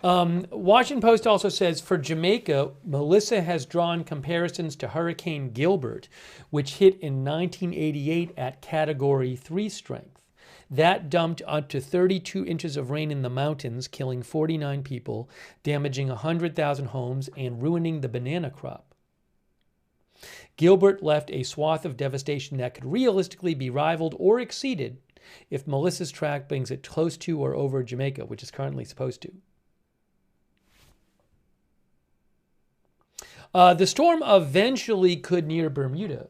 Washington Post also says for Jamaica, Melissa has drawn comparisons to Hurricane Gilbert, which hit in 1988 at Category 3 strength. That dumped up to 32 inches of rain in the mountains, killing 49 people, damaging 100,000 homes, and ruining the banana crop. Gilbert left a swath of devastation that could realistically be rivaled or exceeded if Melissa's track brings it close to or over Jamaica, which is currently supposed to. The storm eventually could near Bermuda.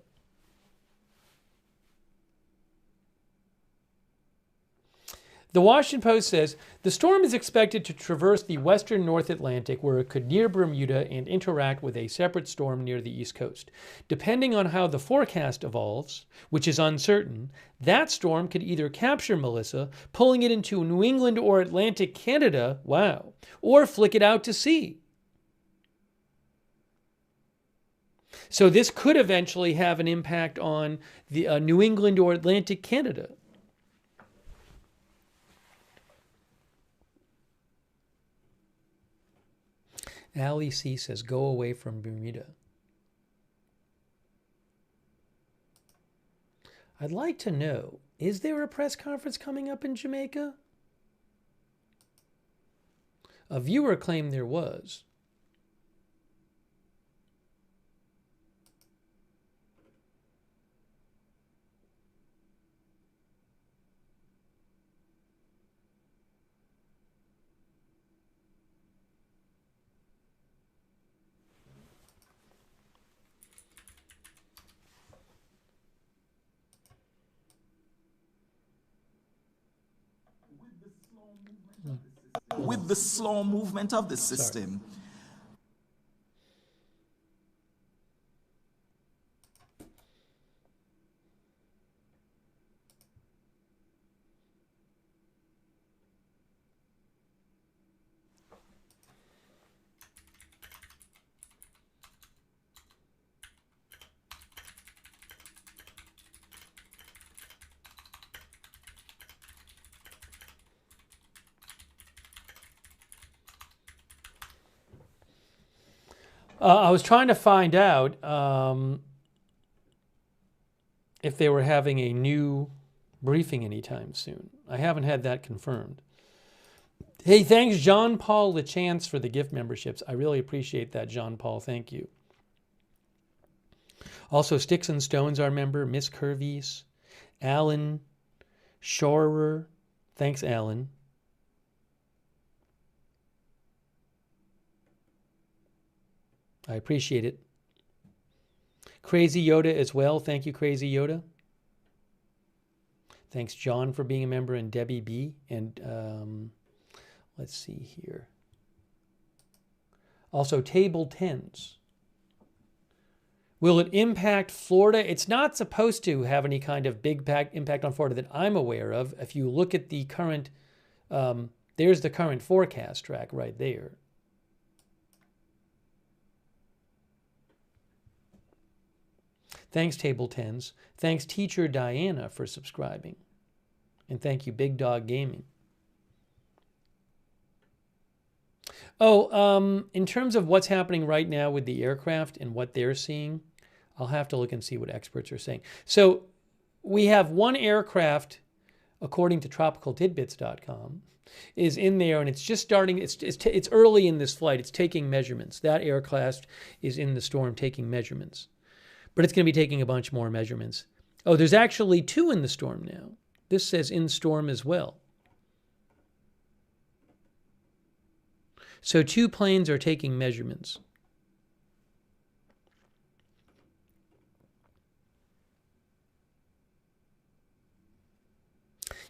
The Washington Post says the storm is expected to traverse the western North Atlantic, where it could near Bermuda and interact with a separate storm near the East Coast. Depending on how the forecast evolves, which is uncertain, that storm could either capture Melissa, pulling it into New England or Atlantic Canada, wow, or flick it out to sea. So this could eventually have an impact on the New England or Atlantic Canada. Allie C. says, go away from Bermuda. I'd like to know, is there a press conference coming up in Jamaica? A viewer claimed there was. With the slow movement of the system. I was trying to find out if they were having a new briefing anytime soon. I haven't had that confirmed. Hey, thanks, John Paul LeChance, for the gift memberships. I really appreciate that, John Paul. Thank you. Also, Sticks and Stones, our member, Miss Curvies, Alan Shorer. Thanks, Alan. I appreciate it. Crazy Yoda as well. Thank you, Crazy Yoda. Thanks, John, for being a member, and Debbie B. And let's see here. Also, Table Tens. Will it impact Florida? It's not supposed to have any kind of big impact on Florida that I'm aware of. If you look at the current, there's the current forecast track right there. Thanks, Table Tens. Thanks, Teacher Diana, for subscribing. And thank you, Big Dog Gaming. Oh, in terms of what's happening right now with the aircraft and what they're seeing, I'll have to look and see what experts are saying. So we have one aircraft, according to tropicaltidbits.com, is in there, and it's just starting. It's early in this flight. It's taking measurements. That aircraft is in the storm taking measurements. But it's going to be taking a bunch more measurements. Oh, there's actually 2 in the storm now. This says in storm as well. So 2 planes are taking measurements.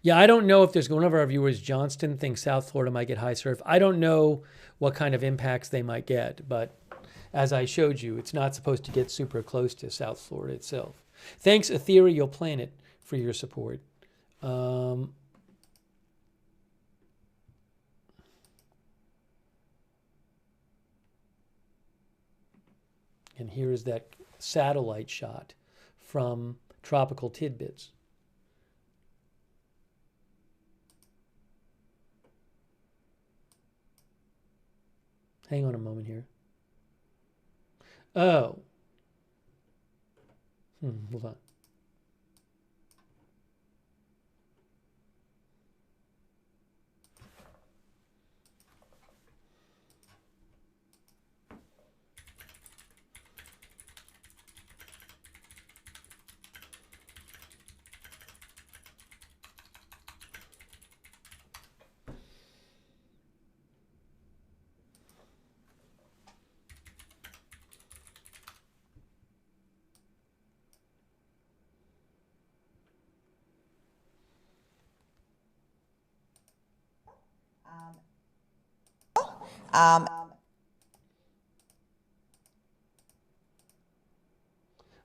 Yeah, I don't know if there's one of our viewers, Johnston, thinks South Florida might get high surf. I don't know what kind of impacts they might get, but as I showed you, it's not supposed to get super close to South Florida itself. Thanks, Ethereal Planet, for your support. And here is that satellite shot from Tropical Tidbits. Hang on a moment here. Oh. Hold on.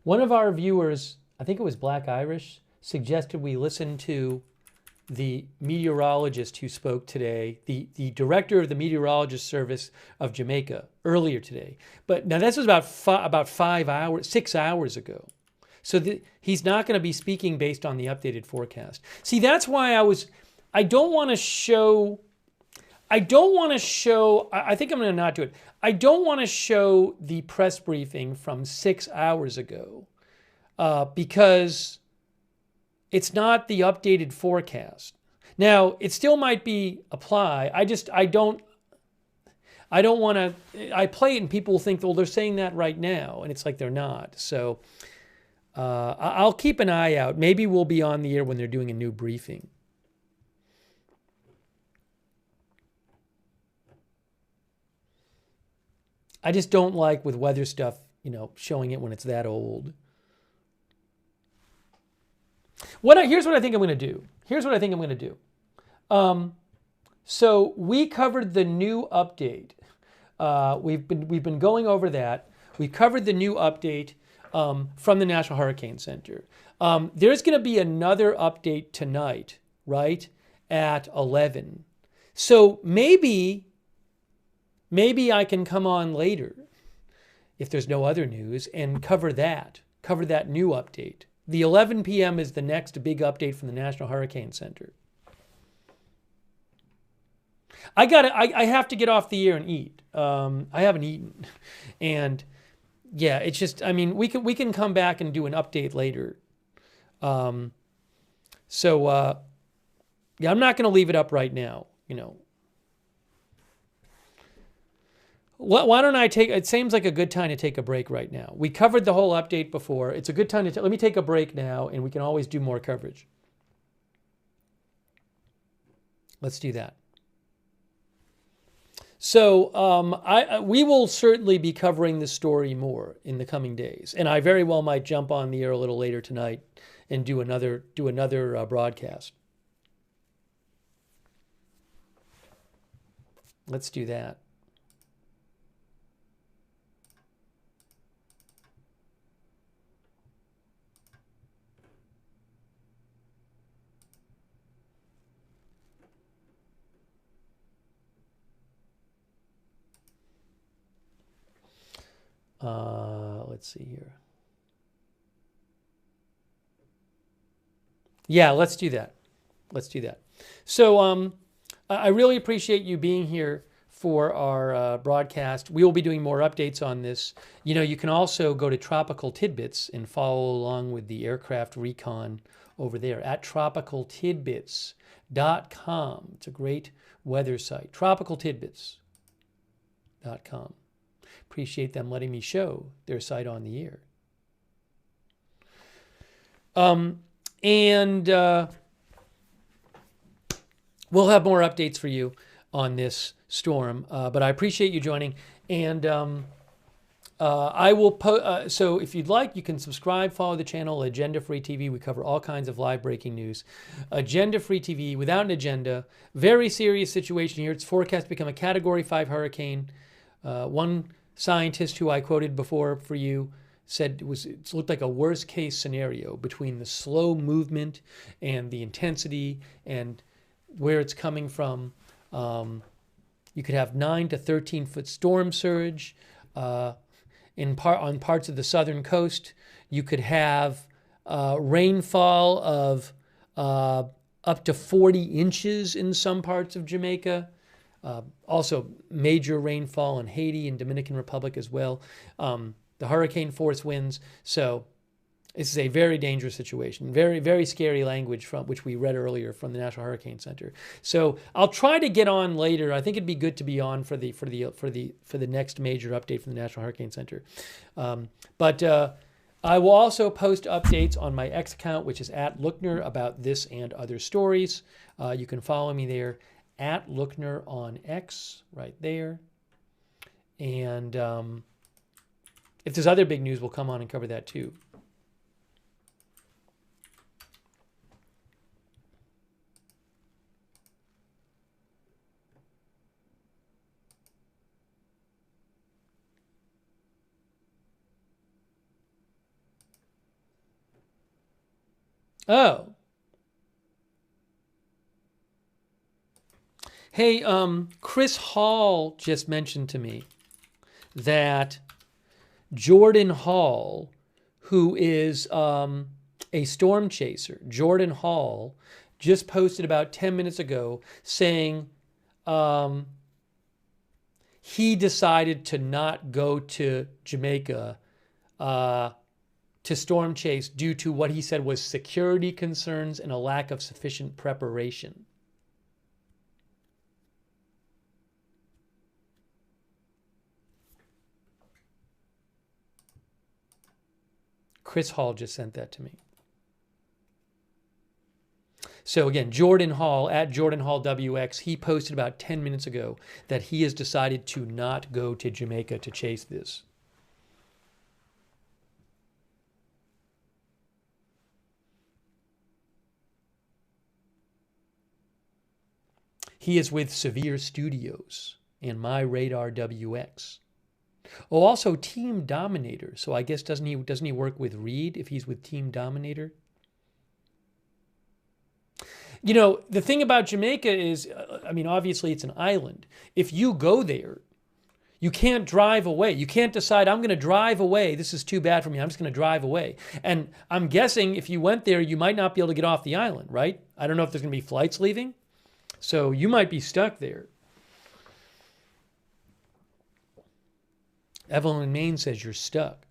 One of our viewers, I think it was Black Irish, suggested we listen to the meteorologist who spoke today, the director of the meteorologist service of Jamaica earlier today. But now this was about 6 hours ago. So he's not going to be speaking based on the updated forecast. See, that's why I don't want to show, I think I'm going to not do it. I don't want to show the press briefing from 6 hours ago because it's not the updated forecast. Now, it still might be apply. I don't want to, I play it and people think, well, they're saying that right now. And it's like they're not. So I'll keep an eye out. Maybe we'll be on the air when they're doing a new briefing. I just don't like with weather stuff, showing it when it's that old. Here's what I think I'm going to do. So we covered the new update. We've been going over that. We covered the new update from the National Hurricane Center. There's going to be another update tonight, right, at 11. So maybe I can come on later, if there's no other news, and cover that new update. The 11 p.m. is the next big update from the National Hurricane Center. I have to get off the air and eat. I haven't eaten. And yeah, it's just, we can come back and do an update later. Yeah, I'm not going to leave it up right now, Why don't I it seems like a good time to take a break right now. We covered the whole update before. It's a good time let me take a break now, and we can always do more coverage. Let's do that. So we will certainly be covering this story more in the coming days, and I very well might jump on the air a little later tonight and do another broadcast. Let's do that. Let's see here. Yeah, let's do that. Let's do that. So I really appreciate you being here for our broadcast. We will be doing more updates on this. You know, you can also go to Tropical Tidbits and follow along with the aircraft recon over there at tropicaltidbits.com. It's a great weather site. Tropicaltidbits.com. Appreciate them letting me show their site on the air. And we'll have more updates for you on this storm, but I appreciate you joining. And I will so if you'd like, you can subscribe, follow the channel, Agenda Free TV. We cover all kinds of live breaking news. Agenda Free TV, without an agenda. Very serious situation here. It's forecast to become a Category 5 hurricane. One scientist who I quoted before for you said it looked like a worst case scenario between the slow movement and the intensity and where it's coming from. You could have 9 to 13 foot storm surge on parts of the southern coast. You could have rainfall of up to 40 inches in some parts of Jamaica. Also major rainfall in Haiti and Dominican Republic as well. The hurricane force winds. So this is a very dangerous situation. Very, very scary language from which we read earlier from the National Hurricane Center. So I'll try to get on later. I think it'd be good to be on for the next major update from the National Hurricane Center. But I will also post updates on my X account, which is @Lookner, about this and other stories. You can follow me there @Lookner on X, right there. And if there's other big news, we'll come on and cover that too. Oh. Hey, Chris Hall just mentioned to me that Jordan Hall, who is a storm chaser, Jordan Hall, just posted about 10 minutes ago saying he decided to not go to Jamaica to storm chase due to what he said was security concerns and a lack of sufficient preparation. Chris Hall just sent that to me. So again, Jordan Hall, @JordanHallWX, he posted about 10 minutes ago that he has decided to not go to Jamaica to chase this. He is with Severe Studios and My Radar WX. Oh, also Team Dominator. So I guess doesn't he work with Reed if he's with Team Dominator? You know, the thing about Jamaica is, I mean, obviously it's an island. If you go there, you can't drive away. You can't decide, I'm going to drive away. This is too bad for me. I'm just going to drive away. And I'm guessing if you went there, you might not be able to get off the island, right? I don't know if there's going to be flights leaving. So you might be stuck there. Evelyn in Maine says you're stuck.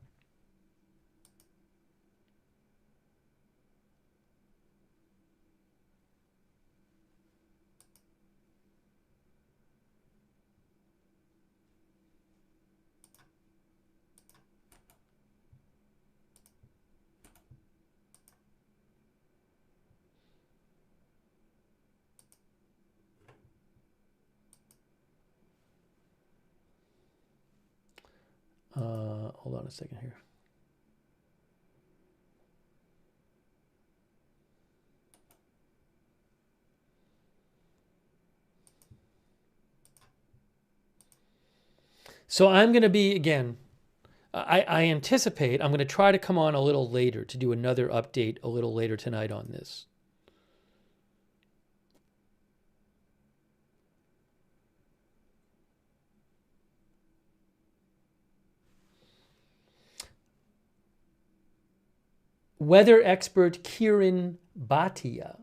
Hold on a second here. So I'm going to be, again, I anticipate I'm going to try to come on a little later to do another update a little later tonight on this. weather expert Kiran Bhatia,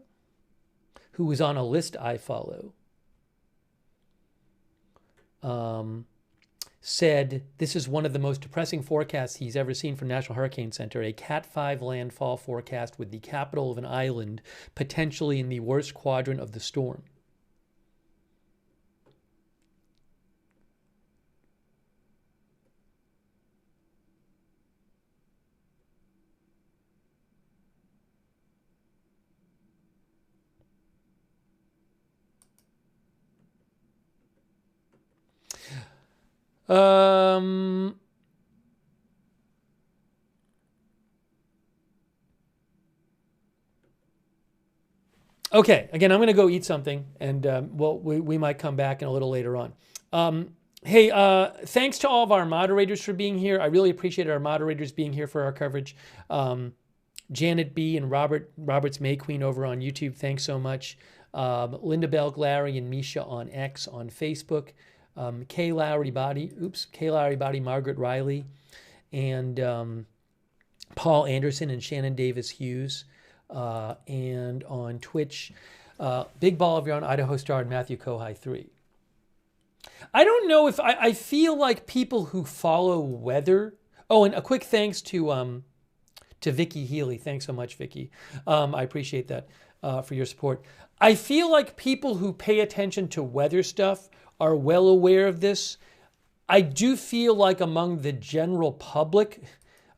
who was on a list I follow, said this is one of the most depressing forecasts he's ever seen from National Hurricane Center, a Cat 5 landfall forecast with the capital of an island potentially in the worst quadrant of the storm. Okay, again, I'm going to go eat something, and we might come back in a little later on. Hey, thanks to all of our moderators for being here. I really appreciate our moderators being here for our coverage. Janet B. and Roberts May Queen over on YouTube, thanks so much. Linda Bell Glary and Misha on X on Facebook. Kay Lowry Body, Margaret Riley, and Paul Anderson and Shannon Davis Hughes, and on Twitch, Big Ball of Your Own, Idaho Star, and Matthew Kohai 3. I don't know if I feel like people who follow weather. Oh, and a quick thanks to Vicky Healy. Thanks so much, Vicky. I appreciate that for your support. I feel like people who pay attention to weather stuff are well aware of this. I do feel like among the general public,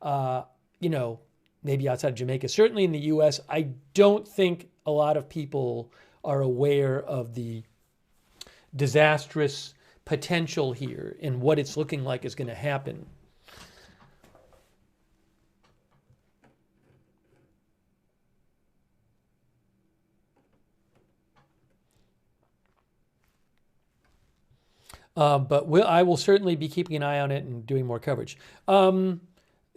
maybe outside of Jamaica, certainly in the US, I don't think a lot of people are aware of the disastrous potential here and what it's looking like is going to happen. But I will certainly be keeping an eye on it and doing more coverage.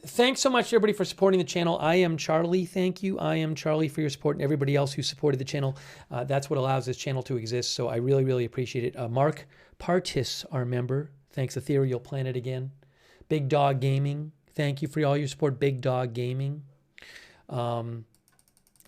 Thanks so much, everybody, for supporting the channel. I am Charlie. Thank you. I am Charlie for your support, and everybody else who supported the channel. That's what allows this channel to exist, so I really, really appreciate it. Mark Partis, our member. Thanks, Ethereal Planet again. Big Dog Gaming. Thank you for all your support, Big Dog Gaming.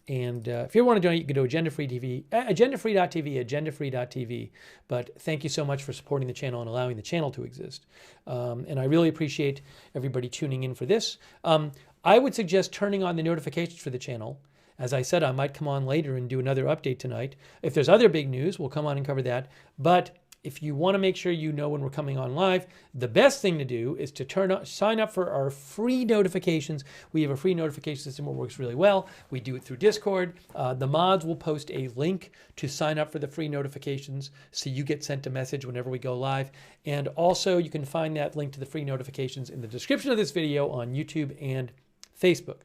And if you want to donate, you can go to agendafree.tv, agendafree.tv. But thank you so much for supporting the channel and allowing the channel to exist. And I really appreciate everybody tuning in for this. I would suggest turning on the notifications for the channel. As I said, I might come on later and do another update tonight. If there's other big news, we'll come on and cover that. But if you want to make sure you know when we're coming on live, the best thing to do is to sign up for our free notifications. We have a free notification system that works really well. We do it through Discord. The mods will post a link to sign up for the free notifications so you get sent a message whenever we go live. And also, you can find that link to the free notifications in the description of this video on YouTube and Facebook.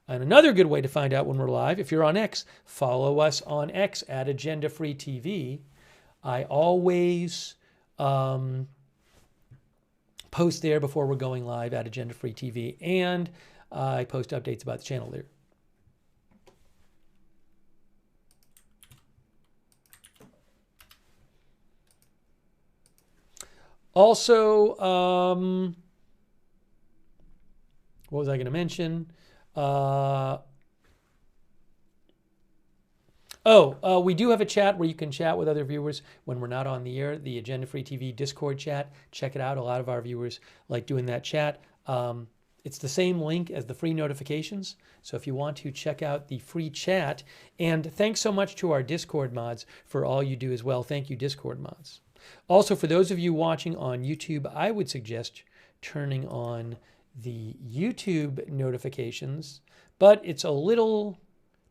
And another good way to find out when we're live, if you're on X, follow us on X at Agenda Free TV. I always post there before we're going live at Agenda Free TV, and I post updates about the channel there. Also, what was I going to mention? We do have a chat where you can chat with other viewers when we're not on the air, the Agenda Free TV Discord chat. Check it out. A lot of our viewers like doing that chat. It's the same link as the free notifications. So if you want to check out the free chat, and thanks so much to our Discord mods for all you do as well. Thank you, Discord mods. Also, for those of you watching on YouTube, I would suggest turning on the YouTube notifications, but it's a little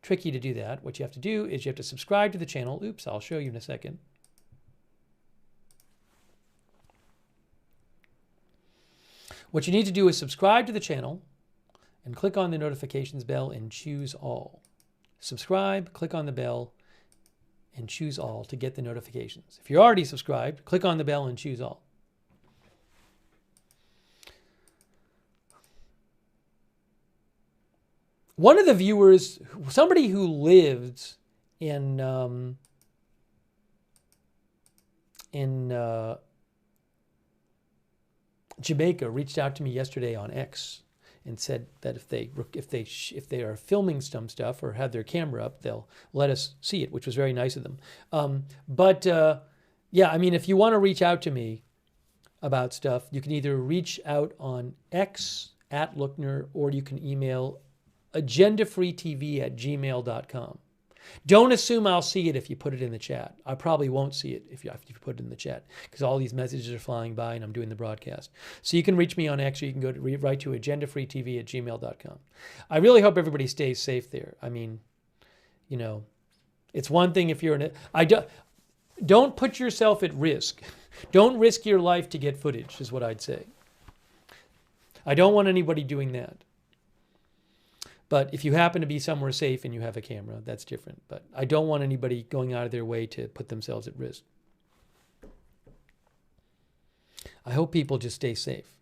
tricky to do that. What you have to do is you have to subscribe to the channel. Oops, I'll show you in a second. What you need to do is subscribe to the channel and click on the notifications bell and choose all. Subscribe, click on the bell, and choose all to get the notifications. If you're already subscribed, click on the bell and choose all. One of the viewers, somebody who lived in Jamaica, reached out to me yesterday on X and said that if they are filming some stuff or have their camera up, they'll let us see it, which was very nice of them. Yeah, I mean, if you want to reach out to me about stuff, you can either reach out on X @Lookner, or you can email agendafreetv@gmail.com. Don't assume I'll see it if you put it in the chat. I probably won't see it if you put it in the chat, because all these messages are flying by and I'm doing the broadcast. So you can reach me on X, or you can go to write to agendafreetv@gmail.com. I really hope everybody stays safe there. I mean, you know, it's one thing if you're in it. Don't put yourself at risk. Don't risk your life to get footage, is what I'd say. I don't want anybody doing that. But if you happen to be somewhere safe and you have a camera, that's different. But I don't want anybody going out of their way to put themselves at risk. I hope people just stay safe.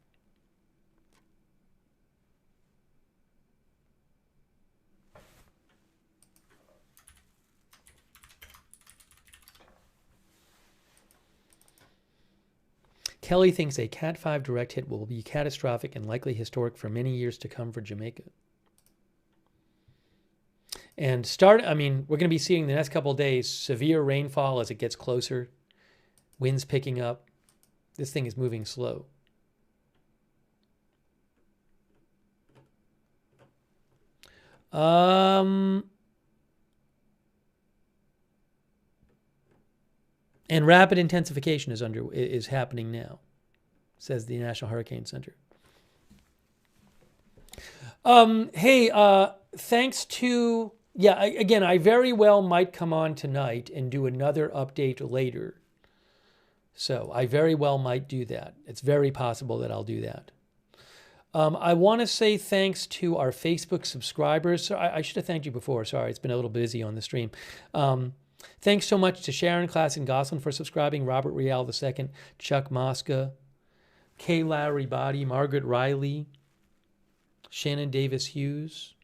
Kelly thinks a Cat 5 direct hit will be catastrophic and likely historic for many years to come for Jamaica. And we're going to be seeing the next couple of days severe rainfall as it gets closer, winds picking up. This thing is moving slow. And rapid intensification is happening now, says the National Hurricane Center. Thanks to... Yeah, I very well might come on tonight and do another update later. So I very well might do that. It's very possible that I'll do that. I want to say thanks to our Facebook subscribers. So I should have thanked you before. Sorry, it's been a little busy on the stream. Thanks so much to Sharon Klassen Gosselin for subscribing, Robert Rial II, Chuck Mosca, Kay Lowry Body, Margaret Riley, Shannon Davis Hughes,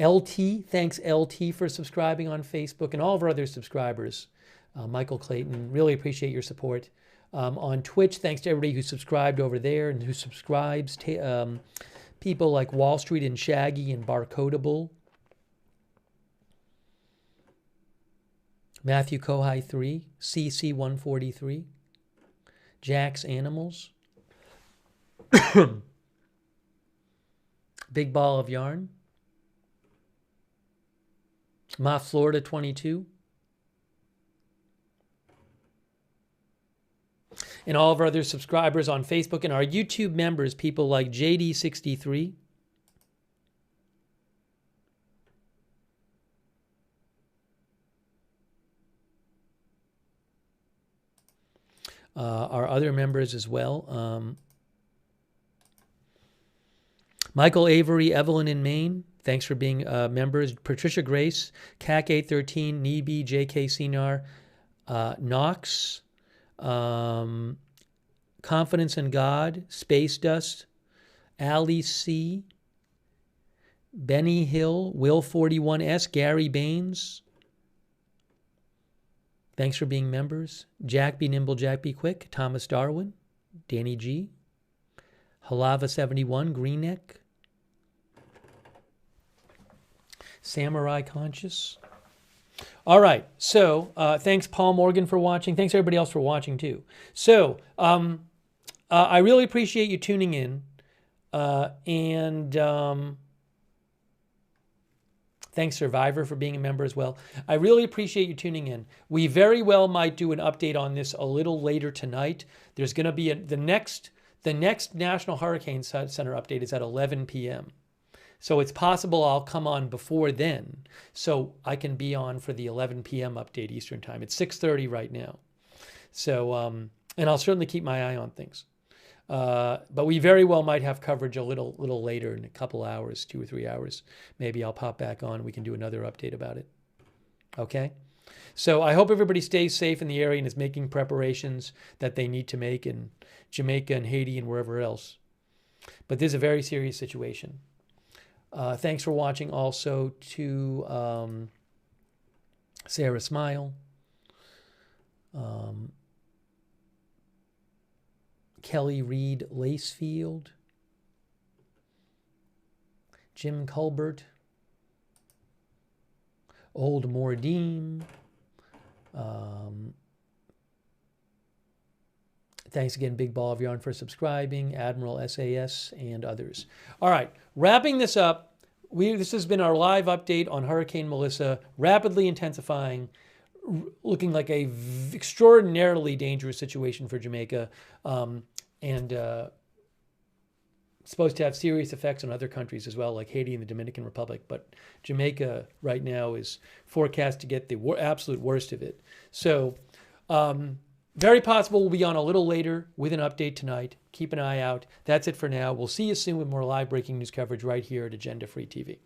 LT, thanks LT for subscribing on Facebook, and all of our other subscribers. Michael Clayton, really appreciate your support. On Twitch, thanks to everybody who subscribed over there and who subscribes. People like Wall Street and Shaggy and Barcodable. Matthew Kohai 3, CC 143, Jack's Animals, Big Ball of Yarn, Ma Florida 22, and all of our other subscribers on Facebook, and our YouTube members, people like JD63, our other members as well. Michael Avery, Evelyn in Maine, thanks for being members. Patricia Grace, CAC 813, Neebe, JK Sinar, Knox, Confidence in God, Space Dust, Ali C, Benny Hill, Will 41S, Gary Baines. Thanks for being members. Jack Be Nimble, Jack Be Quick, Thomas Darwin, Danny G, Halava 71, Greenneck, Samurai Conscious. All right, so thanks Paul Morgan for watching. Thanks everybody else for watching too. So I really appreciate you tuning in, and thanks Survivor for being a member as well. I really appreciate you tuning in. We very well might do an update on this a little later tonight. There's going to be the next National Hurricane Center update is at 11 p.m. So it's possible I'll come on before then, so I can be on for the 11 p.m. update Eastern time. It's 6:30 right now. So, and I'll certainly keep my eye on things. But we very well might have coverage a little later in a couple hours, 2 or 3 hours. Maybe I'll pop back on. We can do another update about it. Okay? So I hope everybody stays safe in the area and is making preparations that they need to make in Jamaica and Haiti and wherever else. But this is a very serious situation. Thanks for watching also to Sarah Smile, Kelly Reed Lacefield, Jim Culbert, Old Mordeem. Thanks again, Big Ball of Yarn, for subscribing, Admiral SAS, and others. All right, wrapping this up, this has been our live update on Hurricane Melissa, rapidly intensifying, looking like a extraordinarily dangerous situation for Jamaica, and supposed to have serious effects on other countries as well, like Haiti and the Dominican Republic. But Jamaica right now is forecast to get the absolute worst of it. So very possible we'll be on a little later with an update tonight. Keep an eye out. That's it for now. We'll see you soon with more live breaking news coverage right here at Agenda Free TV.